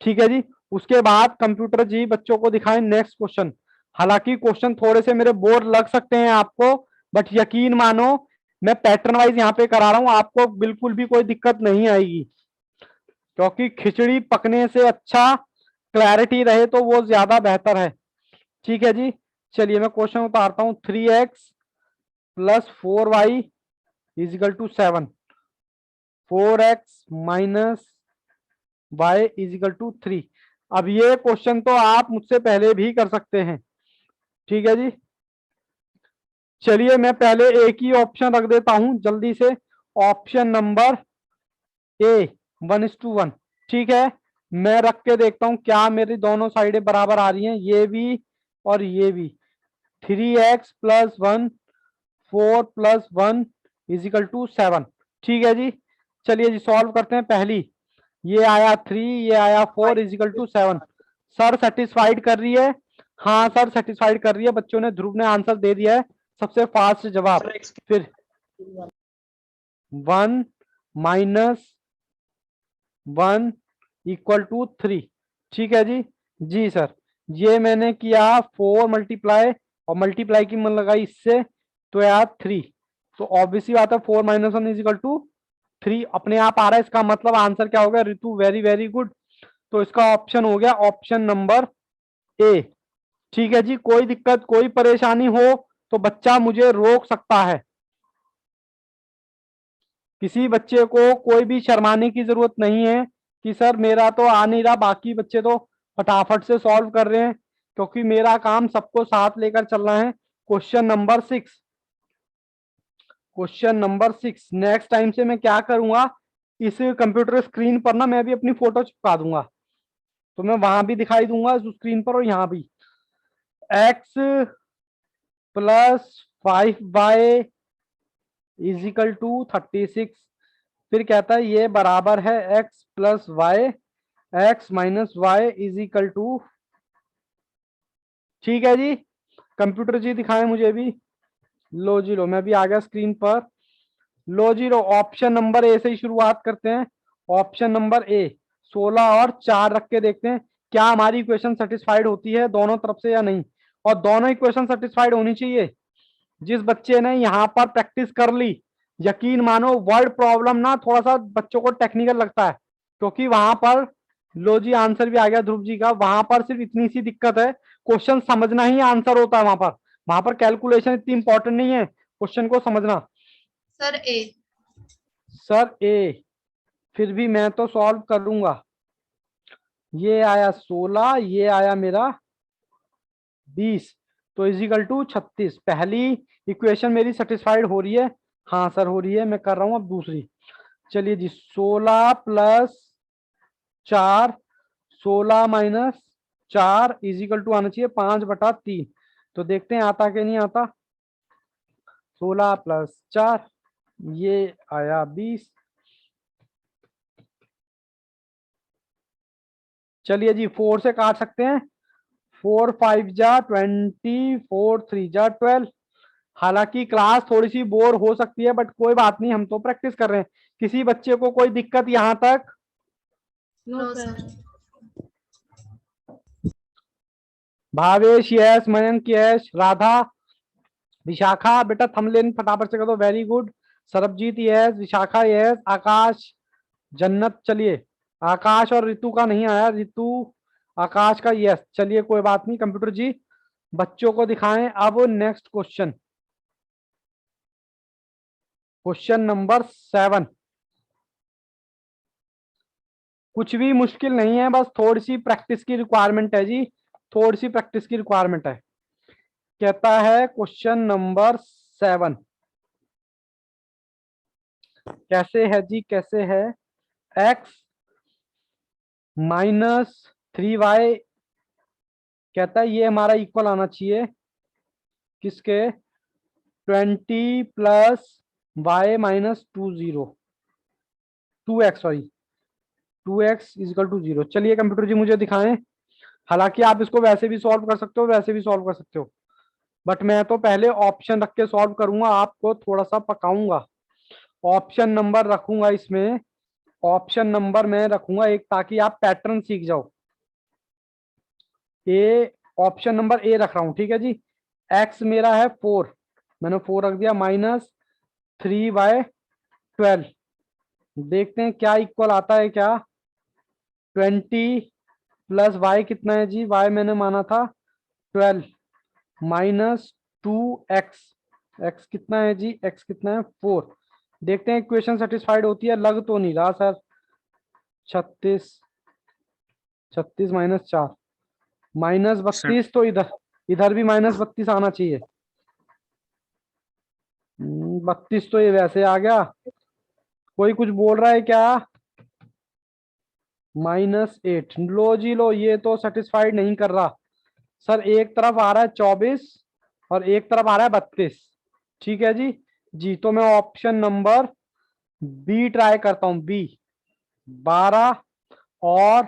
ठीक है जी। उसके बाद कंप्यूटर जी बच्चों को दिखाएं नेक्स्ट क्वेश्चन। हालांकि क्वेश्चन थोड़े से मेरे बोर लग सकते हैं आपको बट यकीन मानो मैं पैटर्न वाइज यहाँ पे करा रहा हूँ, आपको बिल्कुल भी कोई दिक्कत नहीं आएगी क्योंकि खिचड़ी पकने से अच्छा क्लैरिटी रहे तो वो ज्यादा बेहतर है। ठीक है जी। चलिए मैं क्वेश्चन उतारता हूँ। 3x + 4y = 7। 4x - y = 3। अब ये क्वेश्चन तो आप मुझसे पहले भी कर सकते हैं। ठीक है जी। चलिए मैं पहले एक ही ऑप्शन रख देता हूं जल्दी से। Option number A 1:1। ठीक है, मैं रख के देखता हूं क्या मेरी दोनों साइडें बराबर आ रही हैं, ये भी और ये भी। 3x + 1 4 + 1 = 7। ठीक है जी। चलिए जी सॉल्व करते हैं। पहली ये आया 3, ये आया 4 = 7। सर सेटिस्फाइड कर रही है? हाँ सर सेटिस्फाइड कर रही है। बच्चों ने, ध्रुव ने आंसर दे दिया है सबसे फास्ट जवाब। सर x फिर 1 - 1 = 3। ठीक है जी। जी सर ये मैंने किया 4 मल्टीप्लाई और मल्टीप्लाई की मन लगाई इससे तो यार 3। तो ऑब्वियसली बात है 4 - 1 = 3 अपने आप आ रहा है। इसका मतलब आंसर क्या हो गया ऋतु? Very very good. तो इसका ऑप्शन हो गया ऑप्शन नंबर ए। ठीक है जी। कोई दिक्कत कोई परेशानी हो तो बच्चा मुझे रोक सकता है। किसी बच्चे को कोई भी शर्माने की जरूरत नहीं है कि सर मेरा तो आ नहीं रहा, बाकी बच्चे तो फटाफट से सॉल्व कर रहे हैं, क्योंकि मेरा काम सबको साथ लेकर चलना है। Question number 6, question number 6 next time से मैं क्या करूंगा, इस कंप्यूटर स्क्रीन पर ना मैं भी अपनी फोटो चिपका दूंगा, तो मैं वहां भी दिखाई दूंगा स्क्रीन पर और यहाँ भी। x plus 5y is equal to 36। फिर कहता है ये बराबर है x plus y, x minus y is equal to, ठीक है जी। कंप्यूटर जी दिखाएं मुझे भी। लो जी लो, मैं भी आ गया स्क्रीन पर। लो जी लो, ऑप्शन नंबर ए से ही शुरुआत करते हैं। ऑप्शन नंबर ए 16 और 4 रख के देखते हैं क्या हमारी इक्वेशन सेटिस्फाइड होती है दोनों तरफ से या नहीं। और दोनों इक्वेशन सेटिस्फाइड होनी चाहिए। जिस बच्चे ने यहाँ पर प्रैक्टिस कर ली, यकीन मानो वर्ड प्रॉब्लम ना थोड़ा सा बच्चों को टेक्निकल लगता है, क्योंकि वहां पर, लो जी आंसर भी आ गया ध्रुव जी का, वहां पर सिर्फ इतनी सी दिक्कत है, क्वेश्चन समझना ही आंसर होता है। वहां पर कैलकुलेशन इतनी इंपॉर्टेंट नहीं है, क्वेश्चन को समझना। सर ए। सर ए, फिर भी मैं तो सॉल्व करूंगा। ये आया 16, ये आया मेरा 20, तो इजिकल टू 36। पहली इक्वेशन मेरी सेटिस्फाइड हो रही है, हाँ सर हो रही है, मैं कर रहा हूं अब दूसरी। चलिए जी, 16 प्लस 4, 16 माइनस 4 इजिकल टू आना चाहिए 5/3। तो देखते हैं आता कि नहीं आता। 16 प्लस 4, ये आया 20। चलिए जी, 4 से काट सकते हैं। 4 5 जा 20, 4 3 जा 12। हालांकि क्लास थोड़ी सी बोर हो सकती है, बट कोई बात नहीं, हम तो प्रैक्टिस कर रहे हैं। किसी बच्चे को कोई दिक्कत यहाँ तक? No sir. Bhavesh yes, Mayank yes, Radha, Vishakha बेटा थंबनेल फटाफट से कर दो, very good. Sarabjeet yes, Vishakha yes, Akash, Jannat. चलिए, आकाश और ऋतु का नहीं आया, ऋतु आकाश का यस। चलिए कोई बात नहीं, कंप्यूटर जी बच्चों को दिखाएं। अब नेक्स्ट क्वेश्चन, क्वेश्चन नंबर 7। कुछ भी मुश्किल नहीं है, बस थोड़ी सी प्रैक्टिस की रिक्वायरमेंट है जी, थोड़ी सी प्रैक्टिस की रिक्वायरमेंट है। कहता है क्वेश्चन नंबर 7 कैसे है जी, कैसे है, x माइनस 3y, कहता है ये हमारा इक्वल आना चाहिए किसके, 20 plus y minus 2x, sorry 2x is equal to 0। चलिए कंप्यूटर जी मुझे दिखाएं। हालांकि आप इसको वैसे भी सॉल्व कर सकते हो, वैसे भी सॉल्व कर सकते हो, बट मैं तो पहले ऑप्शन रख के सॉल्व करूंगा, आपको थोड़ा सा पकाऊंगा। ऑप्शन नंबर रखूंगा इसमें, ऑप्शन नंबर मैं रखूंगा एक, ताकि आप पैटर्न सीख जाओ। ए, ऑप्शन नंबर ए रख रहा हूं, ठीक है जी। एक्स मेरा है 4, मैंने 4 रख दिया, माइनस 3/12। देखते हैं क्या इक्वल आता है क्या। 20 प्लस वाई कितना है जी, वाई मैंने माना था 12, माइनस 2x, x कितना है जी, x कितना है 4। देखते हैं इक्वेशन सेटिस्फाइड होती है, लग तो नहीं रहा सर। 36, 36 माइनस 4 माइनस 32, तो इधर इधर भी माइनस 32 आना चाहिए। 32 तो ये वैसे आ गया। कोई कुछ बोल रहा है क्या? -8। लो जी लो, ये तो सेटिस्फाइड नहीं कर रहा सर। एक तरफ आ रहा है 24 और एक तरफ आ रहा है 32, ठीक है जी। जी तो मैं ऑप्शन नंबर बी ट्राई करता हूं, बी 12 और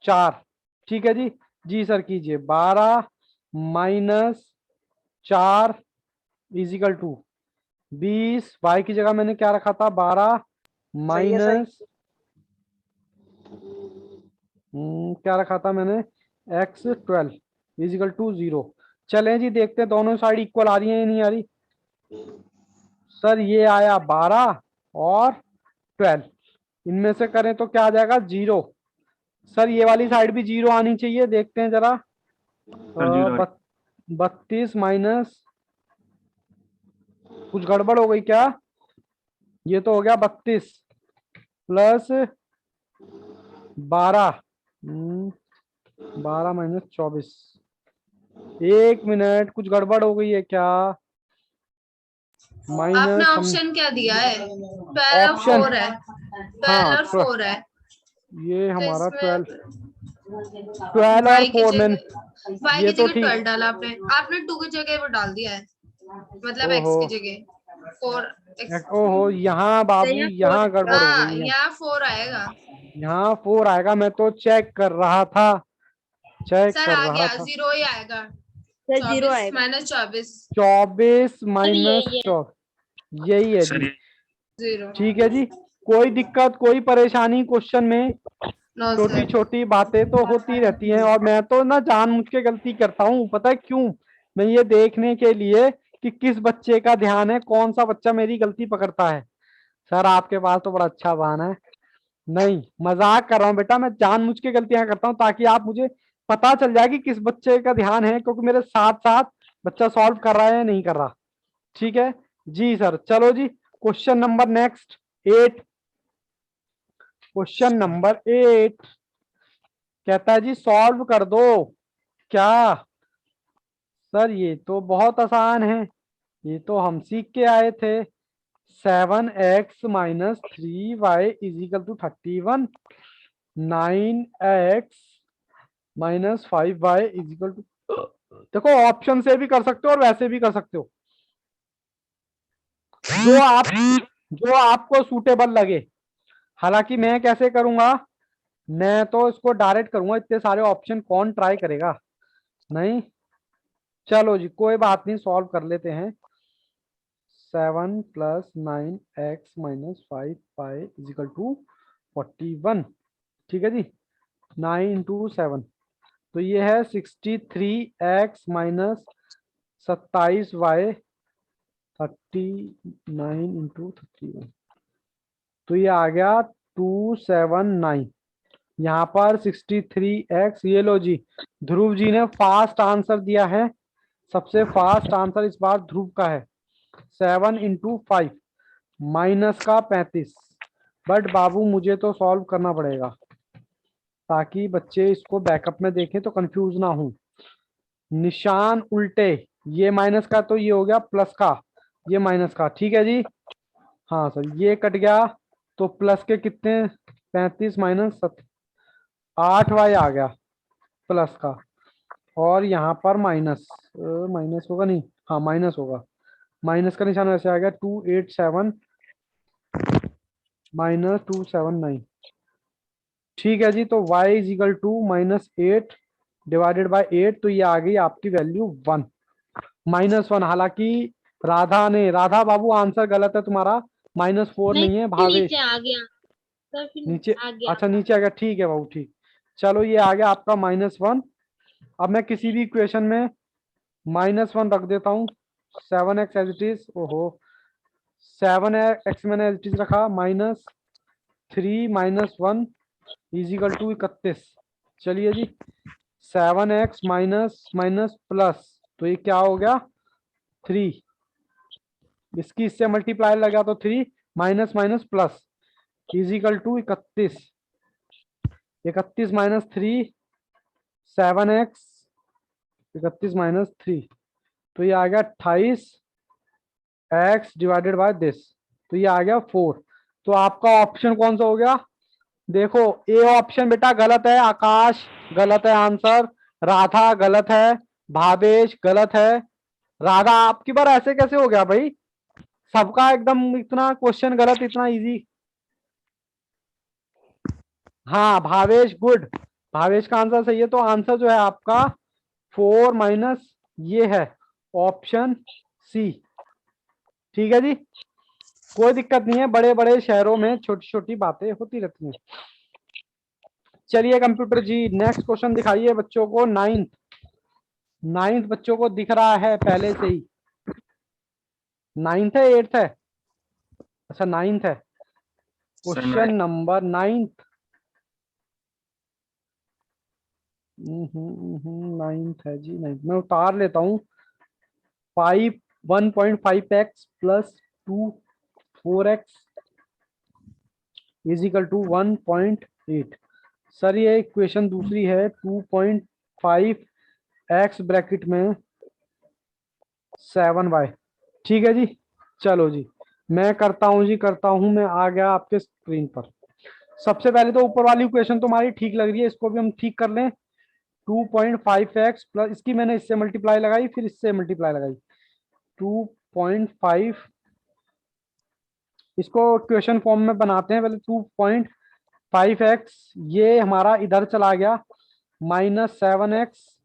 4, ठीक है जी। जी सर कीजिए, 12 माइनस 4 इजिकल टू 20। वाई की जगह मैंने क्या रखा था, 12 सही है सही। माइनस क्या रखा था मैंने, x 12 इजिकल टू 0। चलें जी देखते हैं दोनों साइड इक्वल आ रही है या नहीं आ रही। सर ये आया 12 और 12, इनमें से करें तो क्या आ जाएगा, 0। सर ये वाली साइड भी 0 आनी चाहिए, देखते हैं जरा। सर 0 32 माइनस कुछ गड़बड़ हो गई क्या? ये तो हो गया 32 प्लस 12, 12 माइनस 24। 1 मिनट, कुछ गड़बड़ हो गई है क्या? आपने माइनस हम ऑप्शन क्या दिया है? 12 और ऑप्शन 4 है, 12 हाँ और 4 है, ये तो हमारा इसमें 12 और y की 4 में जगह y ये की तो जगह ठीक। 12 डाला आपने, आपने 2 की जगह वो डाल दिया है, मतलब ओहो x की जगह 4 x। ओहो, यहाँ तो बाबू यहाँ यहाँ गड़बड़ हो हाँ, गई है। यहाँ 4 आएगा। यहाँ 4 आएगा, मैं तो चेक कर रहा था, चेक सर कर आ रहा गया, था। 0 ही आएगा। सर 0 24 आएगा। माइनस 24, 24 सर माइनस ये 24, यही है सर जी। ये 0। ठीक है जी, कोई दिक्कत कोई परेशानी क्वेश्चन में? नो छोटी सर। छोटी बातें तो होती रहती हैं, और मैं तो ना जानबूझ के गलती करता हूँ, पता है क्यों? मैं ये देखने के लिए कि किस बच्चे का ध्यान है, कौन सा बच्चा मेरी गलती पकड़ता है। सर आपके पास तो बड़ा अच्छा बहाना है। नहीं, मजाक कर रहा हूँ बेटा, मैं जानबूझ के गलतियां करता हूँ ताकि आप मुझे पता चल जाए कि किस बच्चे का ध्यान है, क्योंकि मेरे साथ साथ बच्चा सॉल्व कर रहा है या नहीं कर रहा। ठीक है जी सर। चलो जी, question number next 8। Question number 8 कहता है जी सॉल्व कर दो। क्या? सर ये तो बहुत आसान है, ये तो हम सीख के आए थे। 7x-3y is equal to 31, 9x -5y is equal to, देखो ऑप्शन से भी कर सकते हो और वैसे भी कर सकते हो, जो आप जो आपको सूटेबल लगे। हालांकि मैं कैसे करूंगा, मैं तो इसको डायरेक्ट करूंगा, इतने सारे ऑप्शन कौन ट्राई करेगा? नहीं, चलो जी कोई बात नहीं, सॉल्व कर लेते हैं। 7 + 9x - 5y इजिकल टू 41। ठीक है जी, 9 × 7, तो ये है 63x - 27y, 39 × 31, तो ये आ गया 279। यहाँ पर 63x, ये लो जी, ध्रुव जी ने फास्ट आंसर दिया है, सबसे फास्ट आंसर इस बार ध्रुव का है। 7 × 5 माइनस का 35। बट बाबू मुझे तो सॉल्व करना पड़ेगा ताकि बच्चे इसको बैकअप में देखें तो कंफ्यूज ना हो। निशान उल्टे, ये माइनस का तो ये हो गया प्लस का, ये माइनस का। ठीक है जी, हाँ सर ये कट गया, तो प्लस के कितने, 35 - 8y आ गया प्लस का, और यहाँ पर माइनस, माइनस होगा नहीं, हाँ माइनस होगा, माइनस का निशान ऐसे आ गया 287 - 279। ठीक है जी, तो y is equal to -8 divided by 8, तो ये आ गई आपकी वैल्यू 1, -1। हालांकि राधा बाबू आंसर गलत है तुम्हारा, -4 नहीं, नहीं है नीचे भावेश, आ गया सर, फिर नीचे। आ गया। अच्छा नीचे आ गया, ठीक है बाबू ठीक। चलो ये आ गया आपका -1। अब मैं किसी भी इक्वेशन में -1 रख देता हूँ। 7x एज इट इज, ओहो 7x मैंने एज इट इज रखा, -3 - 1 इजिकल टू 31। चलिए जी, 7x माइनस माइनस प्लस, तो ये क्या हो गया 3, इसकी इससे मल्टीप्लाई लगा तो 3 minus minus plus is equal to 31। 31 - 3 7x, 31 - 3, तो ये आ गया 28 x डिवाइडेड बाय दिस, तो ये आ गया 4। तो आपका ऑप्शन कौन सा हो गया? देखो ए ऑप्शन बेटा गलत है, आकाश गलत है आंसर, राधा गलत है, भावेश गलत है। राधा आपकी बार ऐसे कैसे हो गया भाई, सबका एकदम इतना क्वेश्चन गलत, इतना इजी। हाँ भावेश गुड, भावेश का आंसर सही है, तो आंसर जो है आपका 4 माइनस ये है ऑप्शन सी। ठीक है जी, कोई दिक्कत नहीं है, बड़े बड़े शहरों में छोटी छोटी बातें होती रहती हैं। चलिए कंप्यूटर जी नेक्स्ट क्वेश्चन दिखाइए बच्चों को। नाइन्थ बच्चों को दिख रहा है पहले से ही, 9th है 8th है? अच्छा 9th है। Sir question number 9th, 9th है जी, 9th मैं उतार लेता हूँ। 5 1.5x plus 4x is equal to 1.8। Sir ये इक्वेशन दूसरी है, 2.5x ब्रैकेट में 7y। ठीक है जी, चलो जी मैं करता हूँ जी, करता हूँ। मैं आ गया आपके स्क्रीन पर। सबसे पहले तो ऊपर वाली इक्वेशन तुम्हारी ठीक लग रही है, इसको भी हम ठीक कर लें। 2.5x प्लस, इसकी मैंने इससे मल्टीप्लाई लगाई, फिर इससे मल्टीप्लाई लगाई, 2.5। इसको इक्वेशन फॉर्म में बनाते हैं पहले। 2.5x ये हमारा इधर चला गया, -7x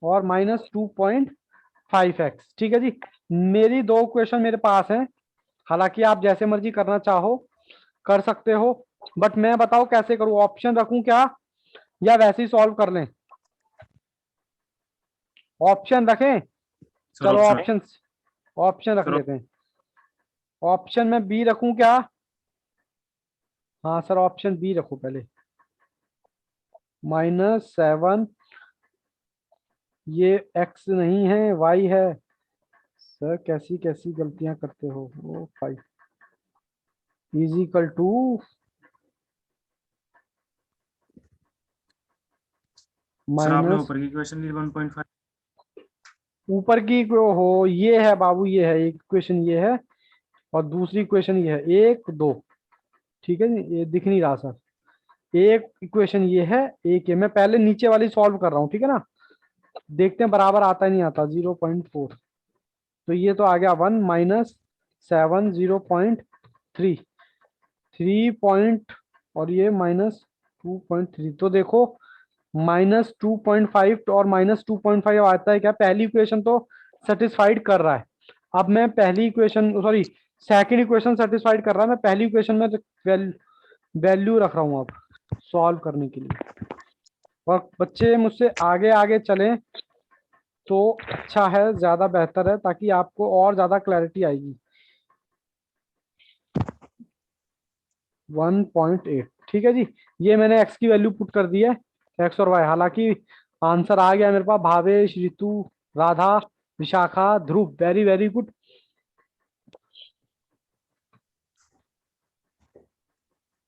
और -2.5x। ठीक है जी, मेरी दो इक्वेशन मेरे पास हैं। हालांकि आप जैसे मर्जी करना चाहो कर सकते हो, बट मैं बताओ कैसे करूं, ऑप्शन रखूं क्या या वैसे ही सॉल्व कर लें? ऑप्शन रखें? सर चलो ऑप्शन ऑप्शन रख सर लेते हैं। ऑप्शन में बी रखूं क्या? हाँ सर, ऑप्शन बी रखो पहले। -7, ये x नहीं है y है। सर कैसी कैसी गलतियां करते हो। ओ 5 इज इक्वल टू सर आपने माइनस, ऊपर की क्वेश्चन ली 1.5। ऊपर की हो ये है बाबू, ये है एक इक्वेशन, ये है और दूसरी इक्वेशन ये है, 1 2। ठीक है जी, ये दिख नहीं रहा सर। एक इक्वेशन ये है, एक ये। मैं पहले नीचे वाली सॉल्व कर रहा हूँ, ठीक है ना, देखते हैं बराबर आता है नहीं आता। 0.4 तो ये तो आ गया 1 -7 0.3 3 पॉइंट और ये -2.3। तो देखो -2.5 और -2.5 आता है क्या? पहली इक्वेशन तो सेटिस्फाइड कर रहा है। अब मैं पहली equation, sorry second equation satisfied कर रहा है, मैं पहली इक्वेशन में वैल्यू रख रहा हूँ अब सॉल्व करने के लिए। और बच्चे मुझसे आगे आगे चलें तो अच्छा है, ज्यादा बेहतर है, ताकि आपको और ज्यादा क्लैरिटी आएगी। 1.8 ठीक है जी, ये मैंने x की वैल्यू पुट कर दी है, x और y। हालांकि आंसर आ गया मेरे पास। भावेश, रितु, राधा, विशाखा, ध्रुव, वेरी वेरी गुड।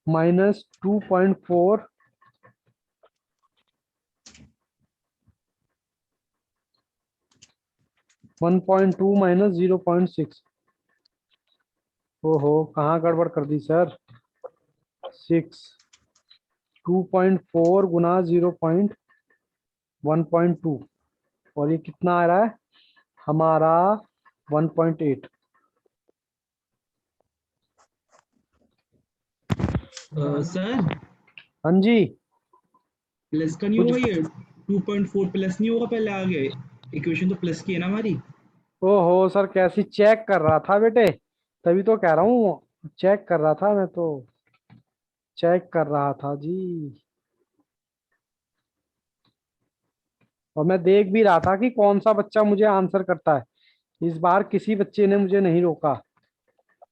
-2.4 1.2 -0.6। ओहो कहाँ गड़बड़ कर दी सर। 6 2.4 गुना 0.1.2 और ये कितना आ रहा है हमारा 1.8। सर हाँ जी, प्लस का नहीं कुछ। होगा ये? 2.4 प्लस नहीं होगा? पहले आगे इक्वेशन तो प्लस की है ना हमारी। ओहो सर, कैसी चेक कर रहा था बेटे, तभी तो कह रहा हूँ चेक कर रहा था, मैं तो चेक कर रहा था जी। और मैं देख भी रहा था कि कौन सा बच्चा मुझे आंसर करता है। इस बार किसी बच्चे ने मुझे नहीं रोका।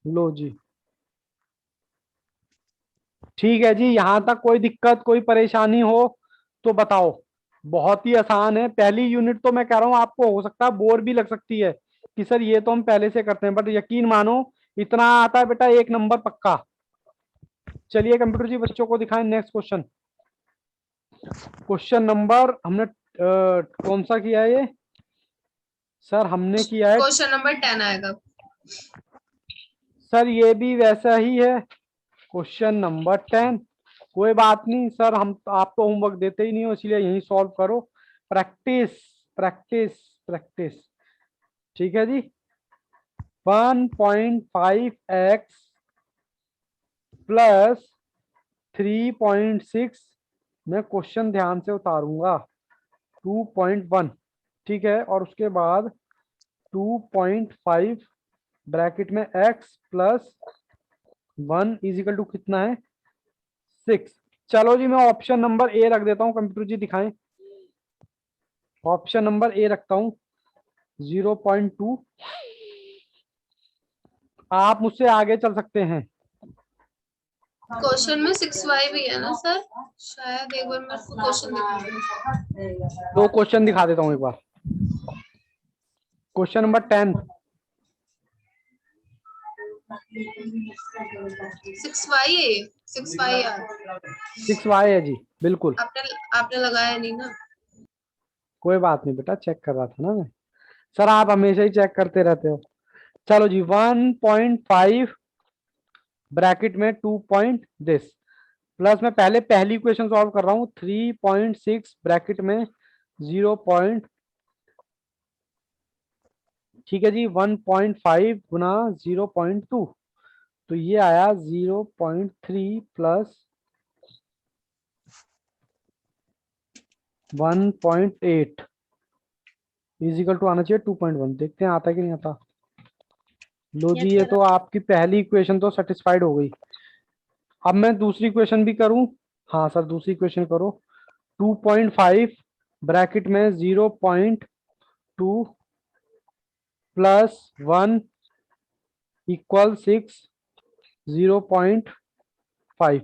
लो जी, ठीक है जी, यहाँ तक कोई दिक्कत कोई परेशानी हो तो बताओ। बहुत ही आसान है। पहली यूनिट तो मैं कह रहा हूँ आपको हो सकता है बोर भी लग सकती है कि सर ये तो हम पहले से करते हैं, बट यकीन मानो इतना आता है बेटा, 1 नंबर पक्का। चलिए कंप्यूटर जी बच्चों को दिखाएं नेक्स्ट क्वेश्चन। क्वेश्चन नंबर हमने कौन सा किया है ये? सर हमने किया है, क्वेश्चन नंबर 10 आएगा। सर ये भी वैसा ही है, क्वेश्चन नंबर 10। कोई बात नहीं सर, हम आप तो होमवर्क देते ही नहीं हो, इसलिए यही सॉल्व करो। Practice practice practice. ठीक है जी, 1.5x प्लस 3.6, मैं क्वेश्चन ध्यान से उतारूंगा, 2.1। ठीक है, और उसके बाद 2.5 ब्रैकेट में x plus 1 is equal to कितना है 6। चलो जी, मैं ऑप्शन नंबर ए रख देता हूँ, कंप्यूटर जी दिखाएं। ऑप्शन नंबर ए रखता हूँ 0.2। आप मुझसे आगे चल सकते हैं। क्वेश्चन में 6y भी है ना सर? शायद एक बार मेरे को क्वेश्चन दिखा। दो क्वेश्चन दिखा देता हूँ एक बार। क्वेश्चन नंबर 10, 6y है, 6y यार 6y है जी, बिल्कुल। आपने लगाया नहीं ना। कोई बात नहीं बेटा, चेक कर रहा था ना मैं। सर आप हमेशा ही चेक करते रहते हो। चलो जी, 1.5 ब्रैकेट में 2 पॉइंट दिस, प्लस मैं पहले पहली इक्वेशन सॉल्व कर रहा हूँ, 3.6 ब्रैकेट में 0 पॉइंट, ठीक है जी, 1.5 गुना 0.2, तो ये आया 0.3 प्लस 1.8 इजिकल टू आना चाहिए 2.1। देखते हैं आता है कि नहीं आता। लो Yes, जी, ये sir. तो आपकी पहली इक्वेशन तो सेटिस्फाइड हो गई। अब मैं दूसरी इक्वेशन भी करूं? हाँ सर, दूसरी इक्वेशन करो। 2.5 ब्रैकेट में 0.2 प्लस 1 इक्वल 6, 0.5।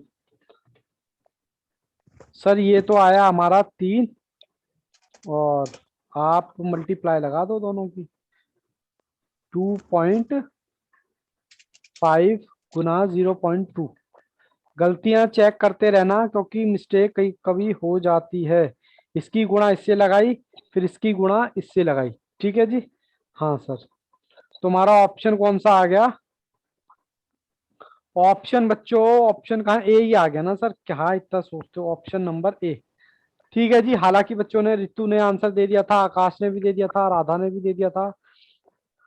सर ये तो आया हमारा 3, और आप मल्टीप्लाई लगा दो दोनों की। 2.5 गुना 0.2। गलतियां चेक करते रहना, क्योंकि मिस्टेक कहीं कभी हो जाती है। इसकी गुणा इससे लगाई, फिर इसकी गुणा इससे लगाई, ठीक है जी। हाँ सर, तुम्हारा ऑप्शन कौन सा आ गया? ऑप्शन बच्चों, ऑप्शन कहाँ, ए ही आ गया ना सर, क्या इतना सोचते हो, ऑप्शन नंबर ए। ठीक है जी। हालांकि बच्चों ने, रितु ने आंसर दे दिया था, आकाश ने भी दे दिया था, राधा ने भी दे दिया था,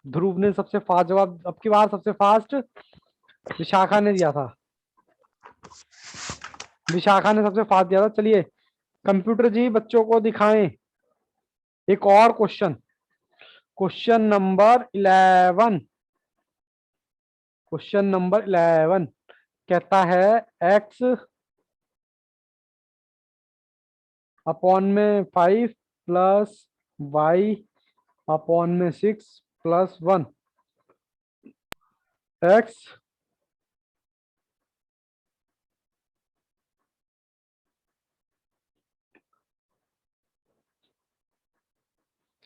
ध्रुव ने सबसे फास्ट जवाब, अब की बार सबसे फास्ट विशाखा ने दिया था, विशाखा ने सबसे फास्ट दिया था। चलिए कंप्यूटर जी बच्चों को दिखाएं एक और question, question number 11। Question number 11 कहता है x अपॉन में 5 प्लस y अपॉन में 6 प्लस 1 x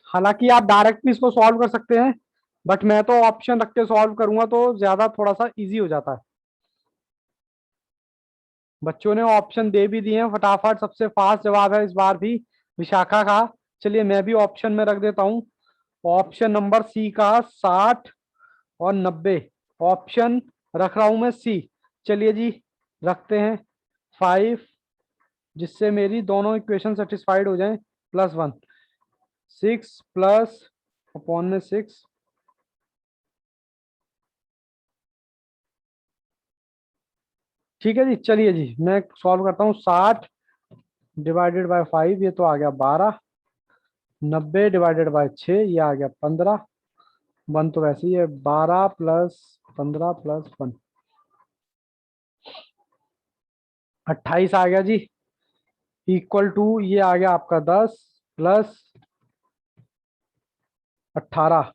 हालांकि आप डायरेक्ट भी इसको सॉल्व कर सकते हैं, बट मैं तो ऑप्शन रख के सॉल्व करूंगा तो ज्यादा थोड़ा सा इजी हो जाता है। बच्चों ने ऑप्शन दे भी दिए हैं, फटाफट सबसे फास्ट जवाब है इस बार भी विशाखा का। चलिए मैं भी ऑप्शन में रख देता हूं, ऑप्शन नंबर सी का 60 और 90 ऑप्शन रख रहा हूं मैं सी। चलिए जी रखते हैं 5, जिससे मेरी दोनों इक्वेशन सेटिस्फाइड हो जाएं, प्लस 1, 6 प्लस अपॉन में 6, ठीक है जी। चलिए जी मैं सॉल्व करता हूँ। 60 डिवाइडेड बाय 5, ये तो आ गया 12, 90 डिवाइडेड बाय 6, ये आ गया 15, 1 तो वैसे ही है, 12 प्लस 15 प्लस 1, 28 आ गया जी, इक्वल टू ये आ गया आपका 10 प्लस 18,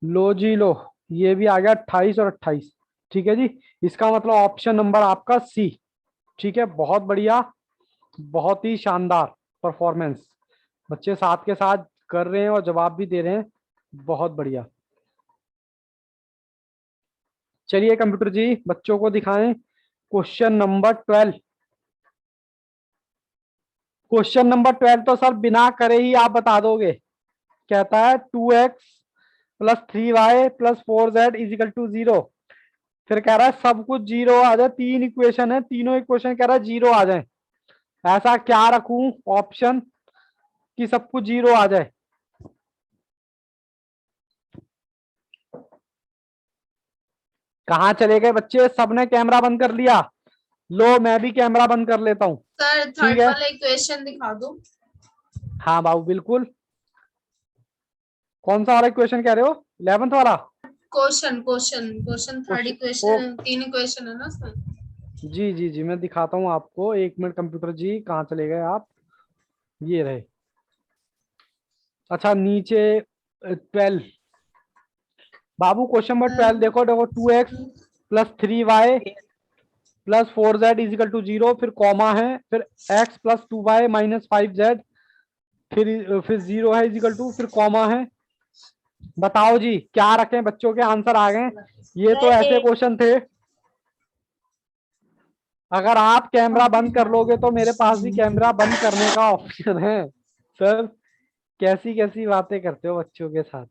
लो जी लो, ये भी आ गया 28 और 28, ठीक है जी। इसका मतलब ऑप्शन नंबर आपका सी, ठीक है। बहुत बढ़िया, बहुत ही शानदार परफॉर्मेंस, बच्चे साथ के साथ कर रहे हैं और जवाब भी दे रहे हैं, बहुत बढ़िया। चलिए कंप्यूटर जी बच्चों को दिखाएं क्वेश्चन नंबर 12। क्वेश्चन नंबर 12 तो सर बिना करे ही आप बता दोगे। कहता है 2x plus 3y plus 4z is equal to 0। फिर कह रहा है सब कुछ जीरो आ जाए, 3 इक्वेशन है, तीनों इक्वेशन कह रहा है जीरो आ जाए। ऐसा क्या रखूं ऑप्शन कि सब कुछ जीरो आ जाए? कहाँ चले गए बच्चे, सबने कैमरा बंद कर लिया? लो मैं भी कैमरा बंद कर लेता हूँ, सर ठीक थर्ड है। वाला इक्वेशन दिखा दो। हाँ बाबू बिल्कुल। कौन सा वाला इक्वेशन कह रहे हो? 11th वाला question question question third question? ओ इक्वेशन, 3 इक्वेशन है ना सर। जी जी जी, मैं दिखाता हूँ आपको, 1 मिनट कंप्यूटर जी, कहाँ चले गए आप? ये रहे। अच्छा नीचे 12 बाबू, क्वेश्चन नंबर 12 देखो देखो, 2x plus 3y plus 4z is equal to 0, फिर कॉमा है, फिर x plus 2y minus 5z, फिर 0 है इजिकल टू, फिर कॉमा है, बताओ जी क्या रखें, बच्चों के आंसर आ गए। ये तो ऐसे क्वेश्चन थे, अगर आप कैमरा बंद कर लोगे तो मेरे पास भी कैमरा बंद करने का ऑप्शन है। सर कैसी कैसी बातें करते हो बच्चों के साथ।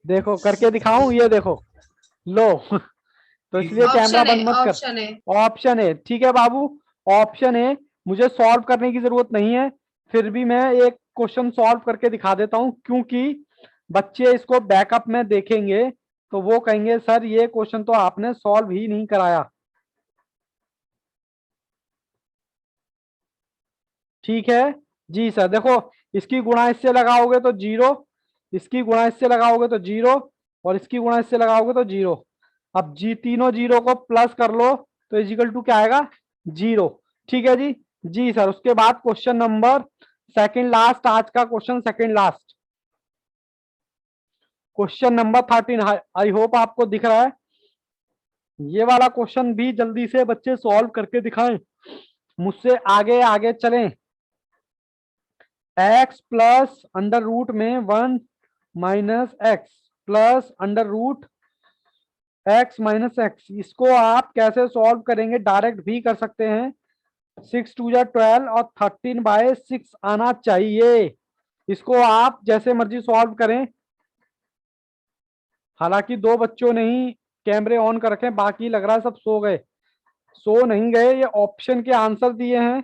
देखो करके दिखाऊं, ये देखो लो। तो इसलिए कैमरा ऑप्शन है, बंद मत कर। ऑप्शन है। ऑप्शन है, ठीक है बाबू, ऑप्शन है। मुझे सॉल्व करने की जरूरत नहीं है, फिर भी मैं एक क्वेश्चन सॉल्व करके दिखा देता हूं, क्योंकि बच्चे इसको बैकअप में देखेंगे तो वो कहेंगे सर ये क्वेश्चन तो आपने सॉल्व ही नहीं कराया। ठीक है जी सर। देखो इसकी गुणा इससे लगाओगे तो 0, इसकी गुणा इससे लगाओगे तो 0, और इसकी गुणा इससे लगाओगे तो 0। अब जी तीनों 0 को प्लस कर लो तो इजिकल टू क्या आएगा, 0। ठीक है जी। जी सर, उसके बाद क्वेश्चन नंबर सेकंड लास्ट, आज का question second last, question number 13। I hope आपको दिख रहा है। ये वाला क्वेश्चन भी जल्दी से बच्चे सॉल्व करके दिखाएं, मुझसे आगे आगे चलें। x प्लस अंडर रूट में 1 minus x plus under root x minus x, इसको आप कैसे सॉल्व करेंगे, डायरेक्ट भी कर सकते हैं। 6 2 जा 12 और 13/6 आना चाहिए। इसको आप जैसे मर्जी सॉल्व करें। हालांकि दो बच्चों ने ही कैमरे ऑन कर रखे, बाकी लग रहा है सब सो गए। सो नहीं गए, ये ऑप्शन के आंसर दिए हैं।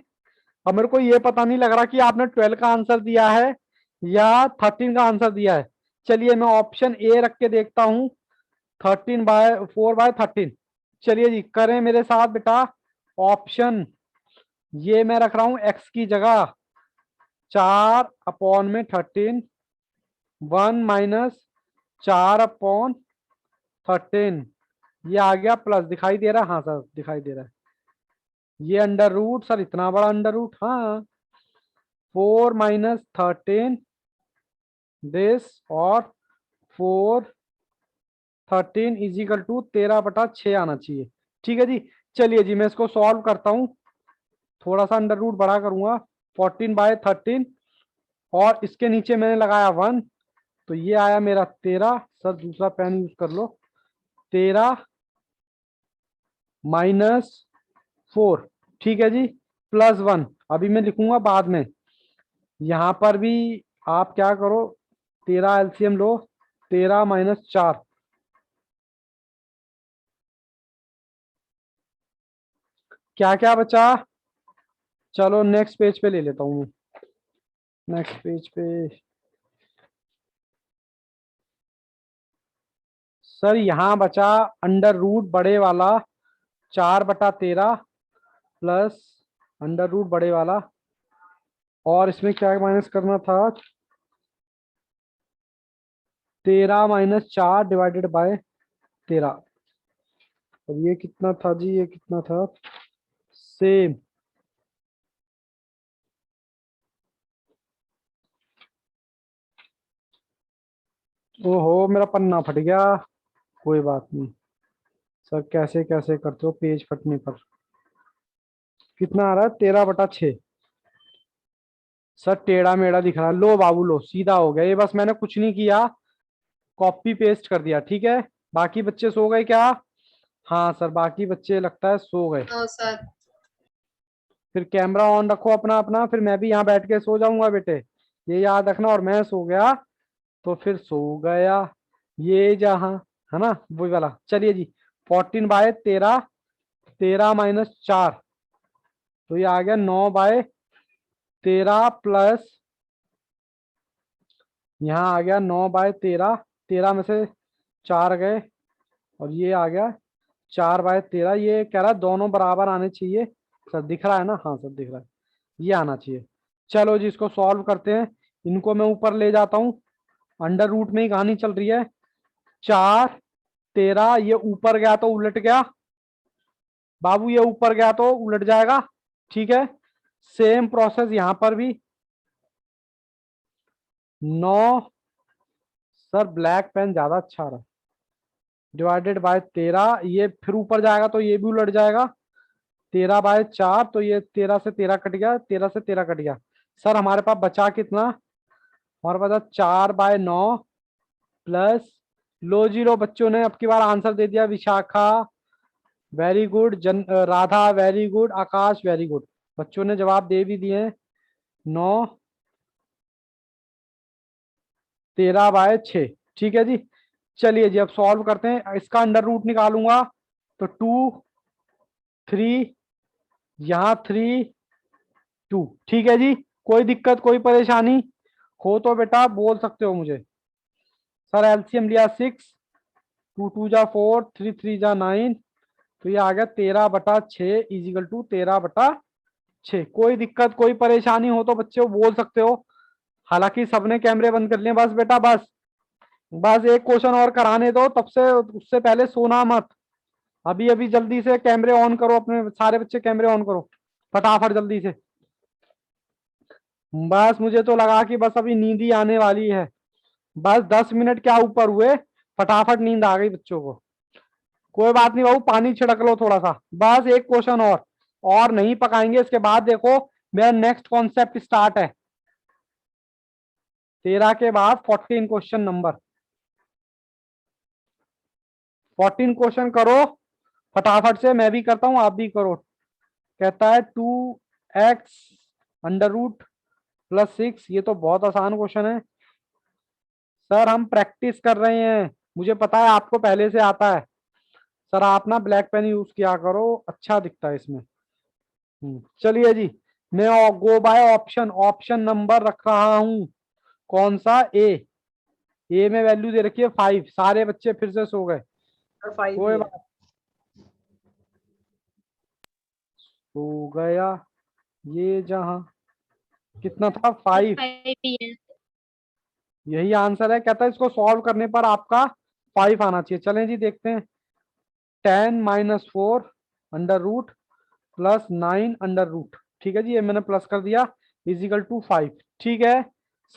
अब मेरे को ये पता नहीं लग रहा कि आपने 12 का आंसर दिया है या 13 का आंसर दिया है। चलिए मैं ऑप्शन ए रख के देखता हूं, 4/13। चलिए जी करें मेरे साथ बेटा। ऑप्शन ये मैं रख रहा हूं एक्स की जगह 4/13, 1 माइनस 4/13, ये आ गया प्लस, दिखाई दे रहा है? हाँ सर दिखाई दे रहा है। ये अंडर रूट, सर इतना बड़ा अंडर रूट, हाँ 4 माइनस 13 दिस, और 4/13 इजिकल टू 13/6 आना चाहिए। ठीक है जी। चलिए जी मैं इसको सॉल्व करता हूं, थोड़ा सा अंडर रूट बड़ा करूंगा। 14/13 और इसके नीचे मैंने लगाया 1, तो ये आया मेरा 13। सर दूसरा पेन यूज कर लो। 13 माइनस 4, ठीक है जी, प्लस 1। अभी मैं लिखूंगा बाद में। यहां पर भी आप क्या करो, 13 एलसीएम लो, 13 माइनस 4, क्या क्या बचा। चलो नेक्स्ट पेज पे ले लेता हूँ मैं, नेक्स्ट पेज पे। सर यहाँ बचा अंडर रूट बड़े वाला 4/13 प्लस अंडर रूट बड़े वाला, और इसमें क्या माइनस करना था, 13 माइनस 4 डिवाइडेड बाय 13। और ये कितना था जी, ये कितना था, सेम। ओहो मेरा पन्ना फट गया, कोई बात नहीं। सर कैसे कैसे करते हो पेज फटने पर। कितना आ रहा है, 13/6। सर टेढ़ा मेढ़ा दिख रहा है, लो बाबू लो, सीधा हो गया ये, बस मैंने कुछ नहीं किया, कॉपी पेस्ट कर दिया। ठीक है, बाकी बच्चे सो गए क्या? हाँ सर बाकी बच्चे लगता है सो गए। हाँ सर। फिर कैमरा ऑन रखो अपना अपना, फिर मैं भी यहाँ बैठ के सो जाऊंगा बेटे, ये याद रखना। और मैं सो गया तो फिर सो गया, ये जहां, है ना वही वाला। चलिए जी 14/13, 13 माइनस 4, तो ये आ गया 9/13 प्लस, यहाँ आ गया 9/13, 13 में से 4 गए, और ये आ गया 4/13। ये कह रहा है दोनों बराबर आने चाहिए। सर दिख रहा है ना? हाँ सर दिख रहा है, ये आना चाहिए। चलो जी इसको सॉल्व करते हैं, इनको मैं ऊपर ले जाता हूँ। अंडर रूट में ही कहानी चल रही है। 4/13, ये ऊपर गया तो उलट गया बाबू, ये ऊपर गया तो उलट जाएगा। ठीक है, सेम प्रोसेस यहां पर भी। 9, सर ब्लैक पेन ज्यादा अच्छा रहा, डिवाइडेड बाय 13, ये फिर ऊपर जाएगा तो ये भी उलट जाएगा। 13/4, तो ये 13 से 13 कट गया, 13 से 13 कट गया। सर हमारे पास बचा कितना, हमारे पास 4/9 प्लस लो जी लो, बच्चों ने अब की बार आंसर दे दिया। Vishakha very good, Radha very good, Akash very good, बच्चों ने जवाब दे भी दिए। 9 13/6, ठीक है जी। चलिए जी अब सॉल्व करते हैं। इसका अंडर रूट निकालूंगा तो 2 3, यहाँ 3 2, ठीक है जी। कोई दिक्कत कोई परेशानी हो तो बेटा बोल सकते हो मुझे। सर एलसीएम लिया 6, 2 2 जा 4, 3 3 जा 9, तो ये आ गया 13/6 इजिकल टू 13/6। कोई दिक्कत कोई परेशानी हो तो बच्चे बोल सकते हो। हालांकि सबने कैमरे बंद कर लिए। बस बेटा बस बस एक क्वेश्चन और कराने दो, तब से उससे पहले सोना मत। अभी अभी जल्दी से कैमरे ऑन करो, अपने सारे बच्चे कैमरे ऑन करो फटाफट जल्दी से। बस मुझे तो लगा कि बस अभी नींद ही आने वाली है। बस 10 मिनट क्या ऊपर हुए, फटाफट नींद आ गई बच्चों को। कोई बात नहीं बाबू, पानी छिड़क लो थोड़ा सा। बस एक क्वेश्चन और नहीं पकाएंगे। इसके बाद देखो मेरा नेक्स्ट कॉन्सेप्ट स्टार्ट है। 13 के बाद 14 क्वेश्चन नंबर। 14 क्वेश्चन करो फटाफट से, मैं भी करता हूं आप भी करो। कहता है 2x अंडर रूट प्लस 6, ये तो बहुत आसान क्वेश्चन है सर, हम प्रैक्टिस कर रहे हैं, मुझे पता है आपको पहले से आता है। सर आप ना ब्लैक पेन यूज किया करो, अच्छा दिखता है इसमें। चलिए जी, मैं गो बाय ऑप्शन, ऑप्शन नंबर रख रहा हूं। कौन सा? ए में वैल्यू दे रखी है 5। सारे बच्चे फिर से सो गए। सर 5 ही कोई है। बात, सो गया ये जहां। कितना था? 5। 5 PM। यही आंसर है। कहता है इसको सॉल्व करने पर आपका 5 आना चाहिए। चलें जी देखते हैं। 10 - 4 under root plus 9 under root, ठीक है जी, ये मैंने प्लस कर दिया, इजिकल टू 5। ठीक है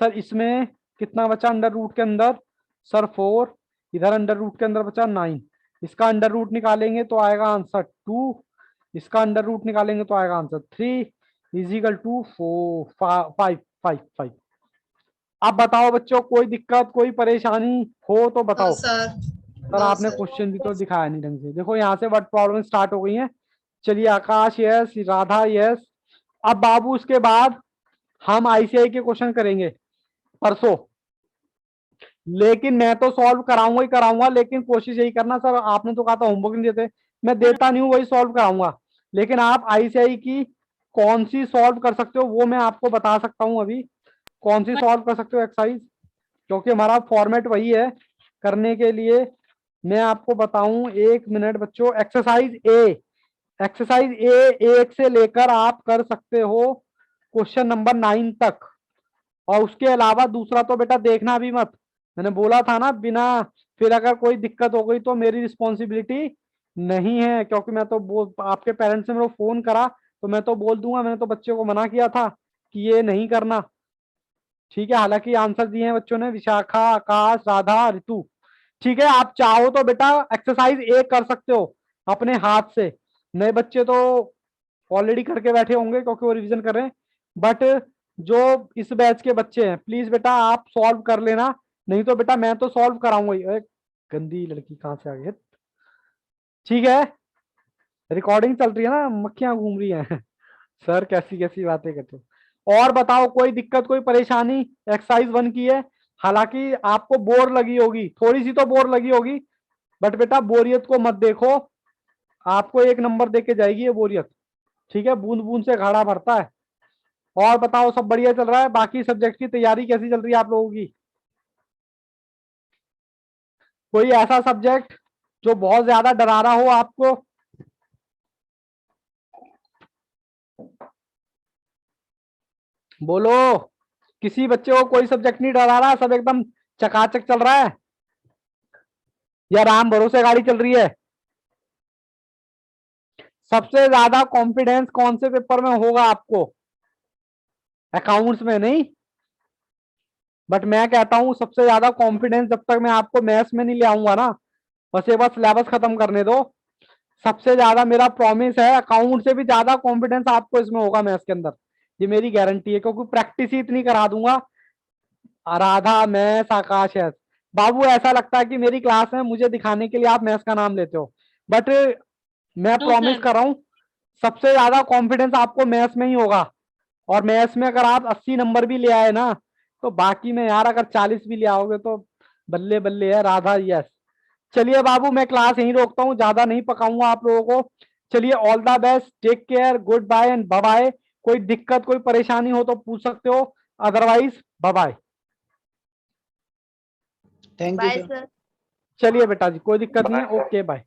सर, इसमें कितना बचा अंडर रूट के अंदर? सर 4, इधर अंडर रूट के अंदर बचा 9। इसका अंडर रूट निकालेंगे तो आएगा आंसर 2, इसका अंडर रूट निकालेंगे तो आएगा आंसर 3, इजिकल टू 4 5 5 5। अब बताओ बच्चों, कोई दिक्कत कोई परेशानी हो तो नो बताओ। सर। सर नो आपने सर। क्वेश्चन भी तो दिखाया नहीं ढंग से। देखो यहाँ से वर्ड प्रॉब्लम स्टार्ट हो गई है। चलिए आकाश यस, राधा यस। अब बाबू उसके बाद हम आईसीआई के क्वेश्चन करेंगे परसों, लेकिन मैं तो सॉल्व कराऊंगा ही कराऊंगा। लेकिन कोशिश यही करना, सर आपने तो कहा था होमवर्क नहीं देते, मैं देता नहीं हूँ, वही सॉल्व कराऊंगा। लेकिन आप आईसीआई की कौन सी सॉल्व कर सकते हो वो मैं आपको बता सकता हूँ अभी। कौन सी सॉल्व कर सकते हो एक्सरसाइज, क्योंकि हमारा फॉर्मेट वही है करने के लिए। मैं आपको बताऊं, 1 मिनट बच्चों। एक्सरसाइज ए 1 से लेकर आप कर सकते हो क्वेश्चन नंबर 9 तक। और उसके अलावा दूसरा तो बेटा देखना भी मत, मैंने बोला था ना, बिना फिर अगर कोई दिक्कत हो गई तो मेरी रिस्पॉन्सिबिलिटी नहीं है। क्योंकि मैं तो आपके पेरेंट्स ने मेरे को फोन करा तो मैं तो बोल दूंगा, मैंने तो बच्चे को मना किया था कि ये नहीं करना। ठीक है, हालांकि आंसर दिए हैं बच्चों ने, विशाखा, आकाश, राधा, ऋतु। ठीक है, आप चाहो तो बेटा एक्सरसाइज 1 कर सकते हो अपने हाथ से। नए बच्चे तो ऑलरेडी करके बैठे होंगे क्योंकि वो रिवीजन कर रहे हैं, बट जो इस बैच के बच्चे हैं प्लीज बेटा आप सॉल्व कर लेना, नहीं तो बेटा मैं तो सॉल्व कराऊंगा ही। गंदी लड़की कहाँ से आ गई? ठीक है, रिकॉर्डिंग चल रही है ना, मक्खियां घूम रही हैं। सर कैसी कैसी बातें करते हो। और बताओ कोई दिक्कत कोई परेशानी एक्सरसाइज 1 की है। हालांकि आपको बोर लगी होगी, थोड़ी सी तो बोर लगी होगी, बट बेटा बोरियत को मत देखो, आपको 1 नंबर देके जाएगी ये बोरियत। ठीक है, बूंद बूंद से घड़ा भरता है। और बताओ सब बढ़िया चल रहा है? बाकी सब्जेक्ट की तैयारी कैसी चल रही है आप लोगों की? कोई ऐसा सब्जेक्ट जो बहुत ज्यादा डरा रहा हो आपको? बोलो। किसी बच्चे को कोई सब्जेक्ट नहीं डरा रहा? सब एकदम चकाचक चल रहा है या राम भरोसे गाड़ी चल रही है? सबसे ज्यादा कॉन्फिडेंस कौन से पेपर में होगा आपको? अकाउंट्स में नहीं, बट मैं कहता हूं सबसे ज्यादा कॉन्फिडेंस जब तक मैं आपको मैथ्स में नहीं ले आऊंगा ना, बस ये बस सिलेबस खत्म करने दो। सबसे ज्यादा मेरा प्रॉमिस है, अकाउंट से भी ज्यादा कॉन्फिडेंस आपको इसमें होगा मैथ्स के अंदर, ये मेरी गारंटी है, क्योंकि प्रैक्टिस ही इतनी करा दूंगा। राधा, मैथ्स, आकाश है, बाबू ऐसा लगता है कि मेरी क्लास में मुझे दिखाने के लिए आप मैथ्स का नाम लेते हो, बट मैं No, प्रॉमिस sir. कर रहा हूँ सबसे ज्यादा कॉन्फिडेंस आपको मैथ्स में ही होगा। और मैथ्स में अगर आप 80 नंबर भी ले आए ना, तो बाकी में यार अगर 40 भी ले आओगे तो बल्ले बल्ले है राधा। यस, चलिए बाबू मैं क्लास यहीं रोकता हूँ, ज्यादा नहीं पकाऊंगा आप लोगों को। चलिए all the best, take care, good bye and bye bye. कोई दिक्कत कोई परेशानी हो तो पूछ सकते हो, otherwise bye bye. Thank you bye sir. Sir. चलिए बेटा जी, कोई दिक्कत नहीं है, ओके बाय।